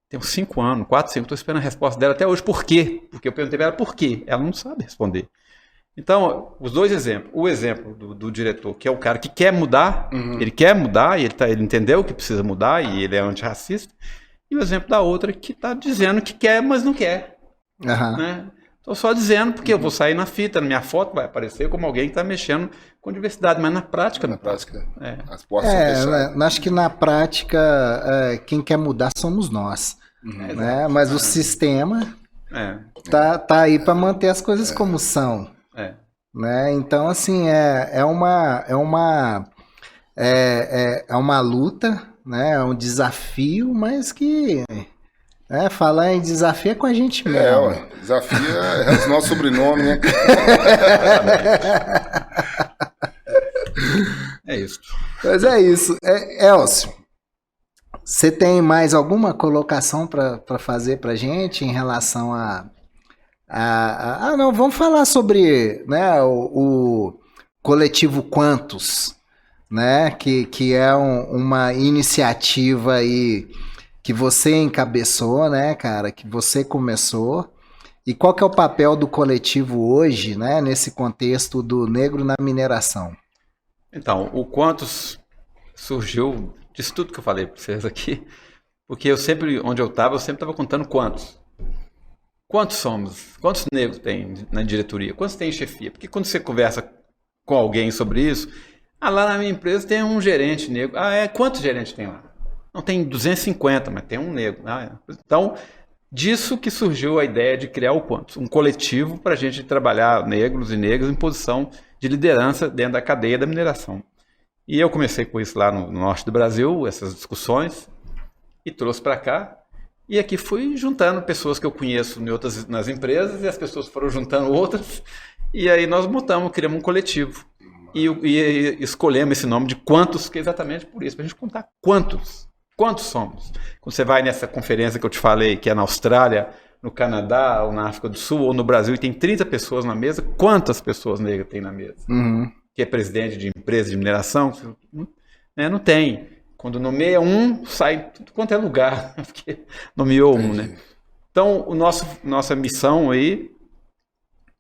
Tem uns 5 anos, 4, 5, estou esperando a resposta dela até hoje. Por quê? Porque eu perguntei para ela por quê. Ela não sabe responder. Então, os 2 exemplos. O exemplo do diretor, que é o cara que quer mudar, ele quer mudar, e ele entendeu que precisa mudar, e ele é antirracista. E o exemplo da outra que está dizendo que quer, mas não quer. Né? Estou só dizendo porque eu vou sair na fita, na minha foto vai aparecer como alguém que está mexendo com diversidade, mas na prática... as portas são fechadas. Acho que na prática, quem quer mudar somos nós. Né? Mas o sistema tá aí para manter as coisas como são. Né? Então, assim, é uma luta, né? É um desafio, mas que... falar em desafio é com a gente mesmo. Desafio é o nosso sobrenome, né? É isso. Mas é isso. Elcio, você tem mais alguma colocação para fazer para a gente em relação não, vamos falar sobre, né, o coletivo Quantos, né, que é uma iniciativa aí que você encabeçou, né, cara, que você começou, e qual que é o papel do coletivo hoje, né, nesse contexto do negro na mineração? Então, o Quantos surgiu disso tudo que eu falei para vocês aqui, porque onde eu sempre estava contando quantos. Quantos somos? Quantos negros tem na diretoria? Quantos tem em chefia? Porque quando você conversa com alguém sobre isso, lá na minha empresa tem um gerente negro. Quantos gerentes tem lá? Não, tem 250, mas tem um negro. Então, disso que surgiu a ideia de criar o Quantos, um coletivo para a gente trabalhar negros e negras em posição de liderança dentro da cadeia da mineração. E eu comecei com isso lá no norte do Brasil, essas discussões, e trouxe para cá. E aqui fui juntando pessoas que eu conheço nas empresas, e as pessoas foram juntando outras, e aí nós criamos um coletivo. E escolhemos esse nome de Quantos, que é exatamente por isso, para a gente contar quantos. Quantos somos? Quando você vai nessa conferência que eu te falei, que é na Austrália, no Canadá, ou na África do Sul, ou no Brasil, e tem 30 pessoas na mesa, quantas pessoas negras tem na mesa? Que é presidente de empresa de mineração? Não tem. Quando nomeia um, sai tudo quanto é lugar, porque nomeou um, né? Então, nossa missão aí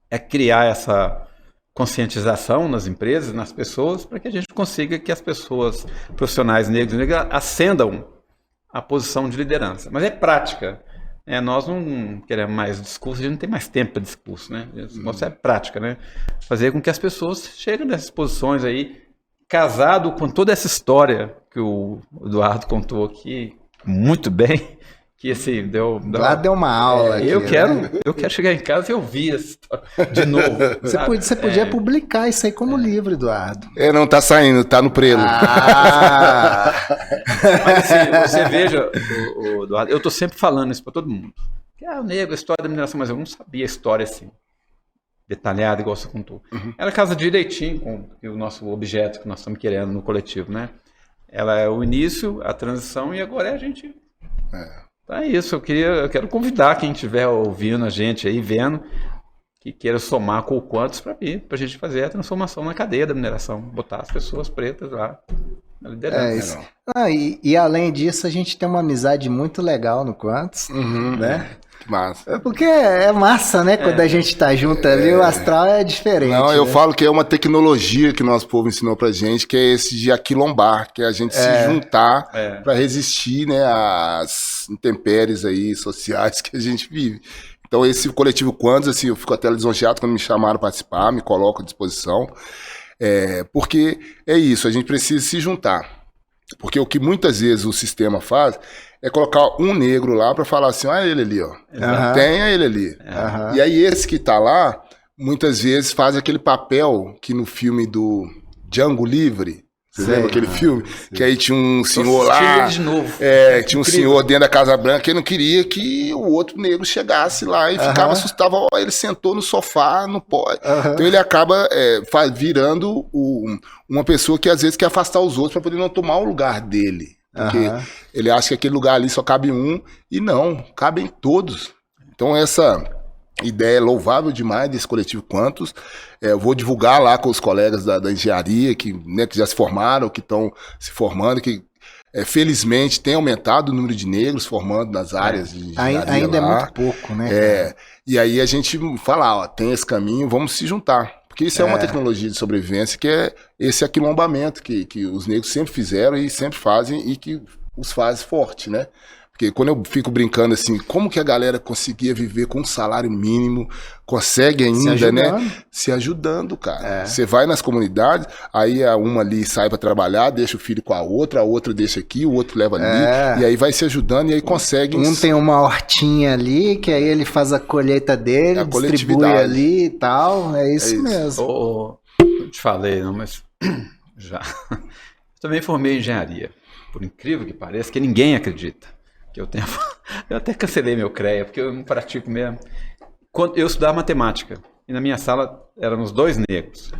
é criar essa conscientização nas empresas, nas pessoas, para que a gente consiga que as pessoas profissionais negros e negras ascendam à posição de liderança. Mas é prática. Nós não queremos mais discurso, a gente não tem mais tempo para discurso, né? Isso é prática, né? Fazer com que as pessoas cheguem nessas posições aí, casado com toda essa história que o Eduardo contou aqui muito bem, que assim, deu uma aula aqui, eu quero chegar em casa e ouvir essa história de novo. Você podia publicar isso aí como livro, Eduardo. Não tá saindo, tá no prelo. Mas assim, você veja, Eduardo, eu tô sempre falando isso para todo mundo. Que o negro, a história da mineração, mas eu não sabia a história assim, detalhada, igual você contou. Ela casa direitinho com o nosso objeto que nós estamos querendo no coletivo, né? ela é o início, a transição, e agora é a gente. Então é isso, eu quero convidar quem estiver ouvindo a gente aí, vendo, que queira somar com o Quantos para a gente fazer a transformação na cadeia da mineração, botar as pessoas pretas lá na liderança. E além disso, a gente tem uma amizade muito legal no Quantos, né? Massa. Porque é massa, né? Quando a gente tá junto ali, o astral é diferente. Não, eu né? falo que é uma tecnologia que nosso povo ensinou pra gente, que é esse de aquilombar, que é a gente se juntar para resistir, né, às intempéries aí sociais que a gente vive. Então esse coletivo Quantos, assim, eu fico até lisonjeado quando me chamaram para participar, me coloco à disposição, porque é isso, a gente precisa se juntar. Porque o que muitas vezes o sistema faz é colocar um negro lá para falar assim, olha ele ali, ó. Tenha ele ali. E aí esse que tá lá, muitas vezes faz aquele papel que no filme do Django Livre, você lembra aquele filme? Que aí tinha um senhor lá, de novo. Tinha um senhor dentro da Casa Branca que não queria que o outro negro chegasse lá e ficava assustado. Ó, ele sentou no sofá, não pode. Então ele acaba virando uma pessoa que às vezes quer afastar os outros para poder não tomar o lugar dele. Porque ele acha que aquele lugar ali só cabe um, e não, cabem todos. Então essa ideia é louvável demais desse coletivo Quantos. Eu vou divulgar lá com os colegas da engenharia que já se formaram, que estão se formando, que felizmente tem aumentado o número de negros formando nas áreas de engenharia. Ainda lá. É muito pouco, né? E aí a gente fala, ó, tem esse caminho, vamos se juntar. Porque isso é uma tecnologia de sobrevivência, que é esse aquilombamento que os negros sempre fizeram e sempre fazem, e que os faz forte, né? Porque quando eu fico brincando assim, como que a galera conseguia viver com um salário mínimo, consegue ainda, né? Se ajudando, cara. Você vai nas comunidades, aí uma ali sai para trabalhar, deixa o filho com a outra deixa aqui, o outro leva ali, e aí vai se ajudando e aí consegue... Um tem uma hortinha ali, que aí ele faz a colheita dele, distribui ali e tal, é isso mesmo. Eu te falei, não, mas já. Eu também formei engenharia, por incrível que pareça, que ninguém acredita. Que eu até cancelei meu CREA, porque eu não pratico mesmo. Eu estudava matemática, e na minha sala éramos 2 negros.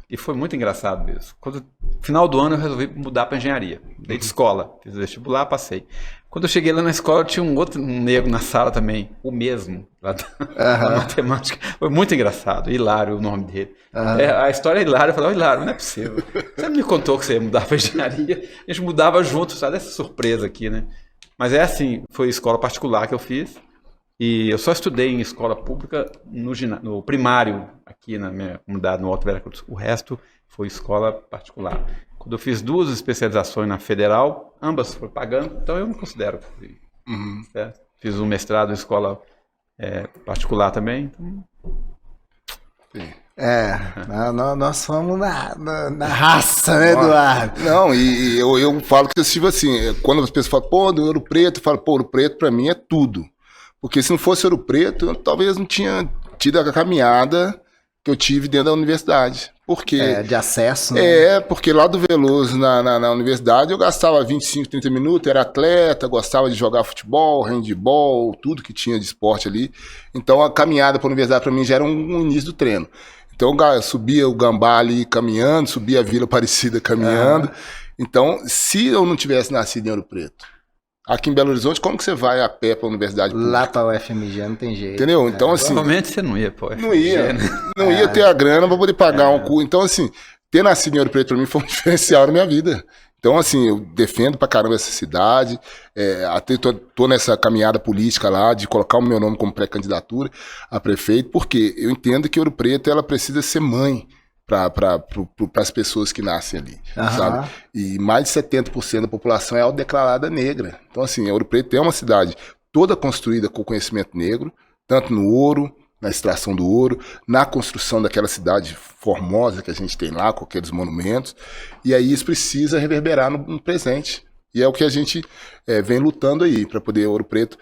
E foi muito engraçado isso. No final do ano eu resolvi mudar para engenharia. Dei de escola, fiz o vestibular, passei. Quando eu cheguei lá na escola, tinha um negro na sala também, o mesmo, lá da matemática. Foi muito engraçado, Hilário o nome dele. A história é Hilário, eu falei, Hilário, não é possível. Você não me contou que você ia mudar para engenharia? A gente mudava junto, sabe? Essa surpresa aqui, né? Mas é assim, foi escola particular que eu fiz, e eu só estudei em escola pública no primário, aqui na minha comunidade, no Alto Veracruz. O resto foi escola particular. Quando eu fiz 2 especializações na federal, ambas foram pagando, então eu não considero. Fiz um mestrado em escola particular também. Então... Nós fomos na raça, né, Eduardo? Não, e eu falo que tipo assim, quando as pessoas falam, pô, do Ouro Preto, eu falo, pô, Ouro Preto pra mim é tudo. Porque se não fosse Ouro Preto, eu talvez não tinha tido a caminhada que eu tive dentro da universidade. Porque, de acesso, né? Porque lá do Veloso, na universidade, eu gastava 25, 30 minutos, era atleta, gostava de jogar futebol, handebol, tudo que tinha de esporte ali. Então a caminhada para a universidade para mim já era um início do treino. Então eu subia o Gambá ali caminhando, subia a Vila Aparecida caminhando. Então, se eu não tivesse nascido em Ouro Preto, aqui em Belo Horizonte, como que você vai a pé para a universidade pública? Lá para a UFMG não tem jeito. Entendeu? Então, assim... Provavelmente você não ia, pô. Não ia ter a grana para poder pagar um curso. Então, assim, ter nascido em Ouro Preto para mim foi um diferencial na minha vida. Então, assim, eu defendo pra caramba essa cidade, até tô nessa caminhada política lá, de colocar o meu nome como pré-candidatura a prefeito, porque eu entendo que Ouro Preto, ela precisa ser mãe para as pessoas que nascem ali, sabe? E mais de 70% da população é autodeclarada negra. Então, assim, Ouro Preto é uma cidade toda construída com conhecimento negro, tanto no ouro, na extração do ouro, na construção daquela cidade formosa que a gente tem lá, com aqueles monumentos, e aí isso precisa reverberar no presente. E é o que a gente vem lutando aí, para poder Ouro Preto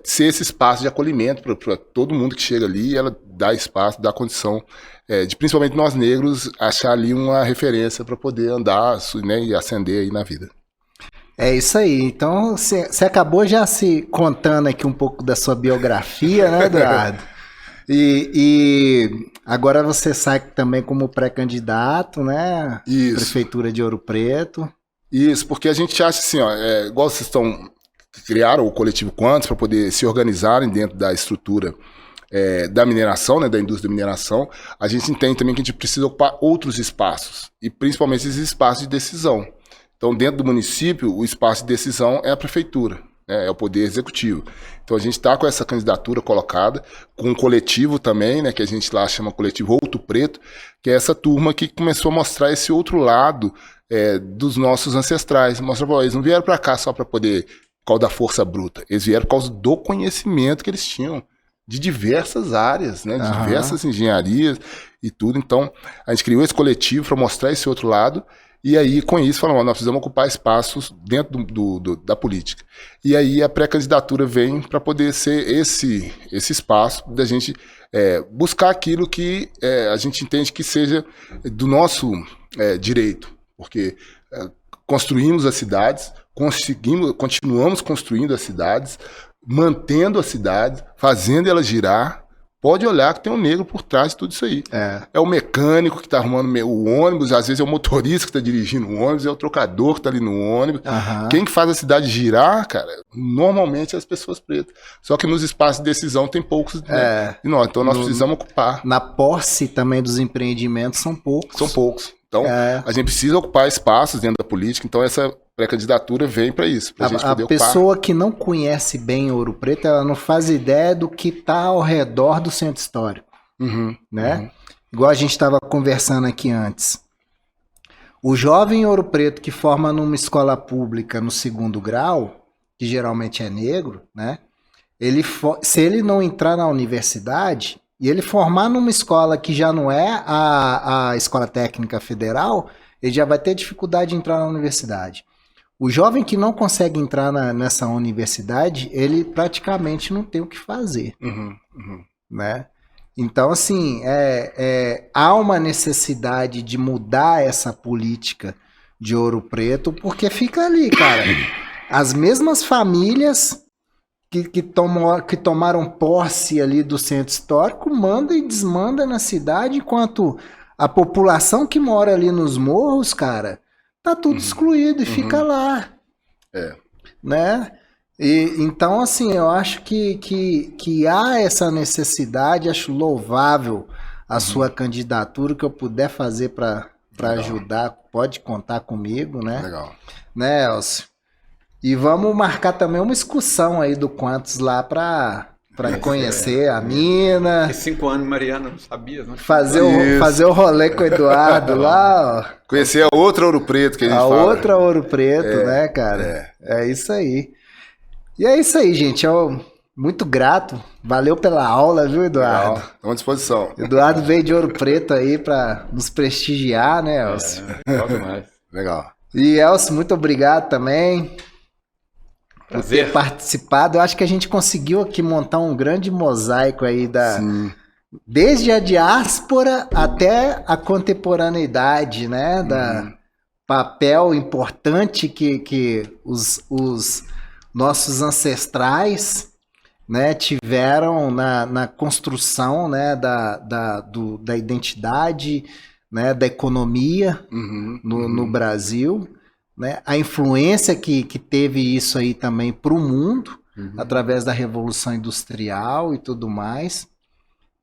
ser esse espaço de acolhimento para todo mundo que chega ali, ela dá espaço, dá condição de, principalmente nós negros, achar ali uma referência para poder andar, né, e ascender aí na vida. É isso aí. Então, você acabou já se contando aqui um pouco da sua biografia, né, Eduardo? E agora você sai também como pré-candidato, né? Isso. Prefeitura de Ouro Preto. Isso, porque a gente acha assim, ó, igual vocês criaram o coletivo Quantos para poder se organizarem dentro da estrutura da mineração, né, da indústria da mineração, a gente entende também que a gente precisa ocupar outros espaços, e principalmente esses espaços de decisão. Então, dentro do município, o espaço de decisão é a prefeitura, né, é o poder executivo. Então, a gente está com essa candidatura colocada, com um coletivo também, né, que a gente lá chama coletivo Outo Preto, que é essa turma que começou a mostrar esse outro lado dos nossos ancestrais. Mostra, eles não vieram para cá só para poder, por causa da força bruta, eles vieram por causa do conhecimento que eles tinham, de diversas áreas, né, de diversas engenharias e tudo. Então, a gente criou esse coletivo para mostrar esse outro lado, e aí, com isso, falamos, nós precisamos ocupar espaços dentro da política. E aí, a pré-candidatura vem para poder ser esse espaço da gente buscar aquilo que a gente entende que seja do nosso direito, porque construímos as cidades, continuamos construindo as cidades, mantendo a cidade, fazendo ela girar. Pode olhar que tem um negro por trás de tudo isso aí. É o mecânico que está arrumando o ônibus, às vezes é o motorista que está dirigindo o ônibus, é o trocador que está ali no ônibus. Quem que faz a cidade girar, cara, normalmente é as pessoas pretas. Só que nos espaços de decisão tem poucos de nós, então nós precisamos ocupar. Na posse também dos empreendimentos são poucos. São poucos. Então, a gente precisa ocupar espaços dentro da política, então essa pré-candidatura vem para isso, para a gente poder ocupar. A pessoa que não conhece bem Ouro Preto, ela não faz ideia do que está ao redor do centro histórico, né? Igual a gente estava conversando aqui antes. O jovem Ouro Preto que forma numa escola pública no 2º grau, que geralmente é negro, né? Se ele não entrar na universidade e ele formar numa escola que já não é a Escola Técnica Federal, ele já vai ter dificuldade de entrar na universidade. O jovem que não consegue entrar nessa universidade, ele praticamente não tem o que fazer, né? Então, assim, há uma necessidade de mudar essa política de Ouro Preto, porque fica ali, cara, as mesmas famílias que tomaram posse ali do centro histórico, manda e desmanda na cidade, enquanto a população que mora ali nos morros, cara, tá tudo excluído e fica lá, né? E, então, assim, eu acho que há essa necessidade, acho louvável a sua candidatura, que eu puder fazer para ajudar, pode contar comigo, né? Legal. Né, Elcio? E vamos marcar também uma excursão aí do Quantos lá para conhecer a mina. Porque 5 anos, Mariana, não sabia, né? Fazer o rolê com o Eduardo lá, ó. Conhecer a outra Ouro Preto que a gente fala. A outra Ouro Preto, né, cara? É isso aí. E é isso aí, gente. Eu muito grato. Valeu pela aula, viu, Eduardo? Estamos à disposição. Eduardo veio de Ouro Preto aí para nos prestigiar, né, Elcio? Legal. E, Elcio, muito obrigado também. Prazer. Por ter participado. Eu acho que a gente conseguiu aqui montar um grande mosaico aí desde a diáspora até a contemporaneidade, né? Da papel importante que os nossos ancestrais, né, tiveram na construção, né, da identidade, né, da economia no Brasil. Né? A influência que teve isso aí também para o mundo, através da Revolução Industrial e tudo mais,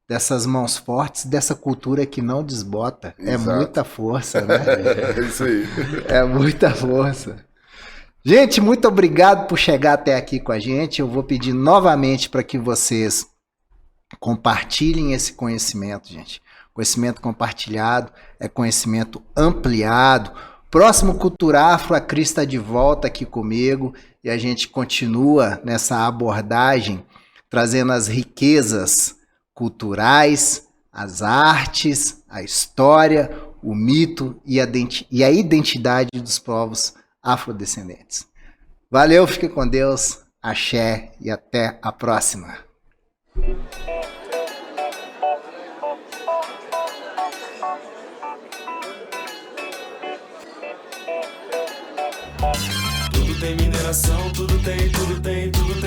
dessas mãos fortes, dessa cultura que não desbota. Exato. É muita força, né? É isso aí. É muita força. Gente, muito obrigado por chegar até aqui com a gente. Eu vou pedir novamente para que vocês compartilhem esse conhecimento, gente. Conhecimento compartilhado é conhecimento ampliado. Próximo Cultura Afro, a Cris está de volta aqui comigo e a gente continua nessa abordagem, trazendo as riquezas culturais, as artes, a história, o mito e a identidade dos povos afrodescendentes. Valeu, fique com Deus, axé e até a próxima. Tudo tem mineração, tudo tem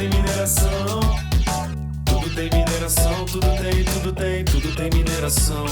mineração. Tudo tem mineração, tudo tem mineração.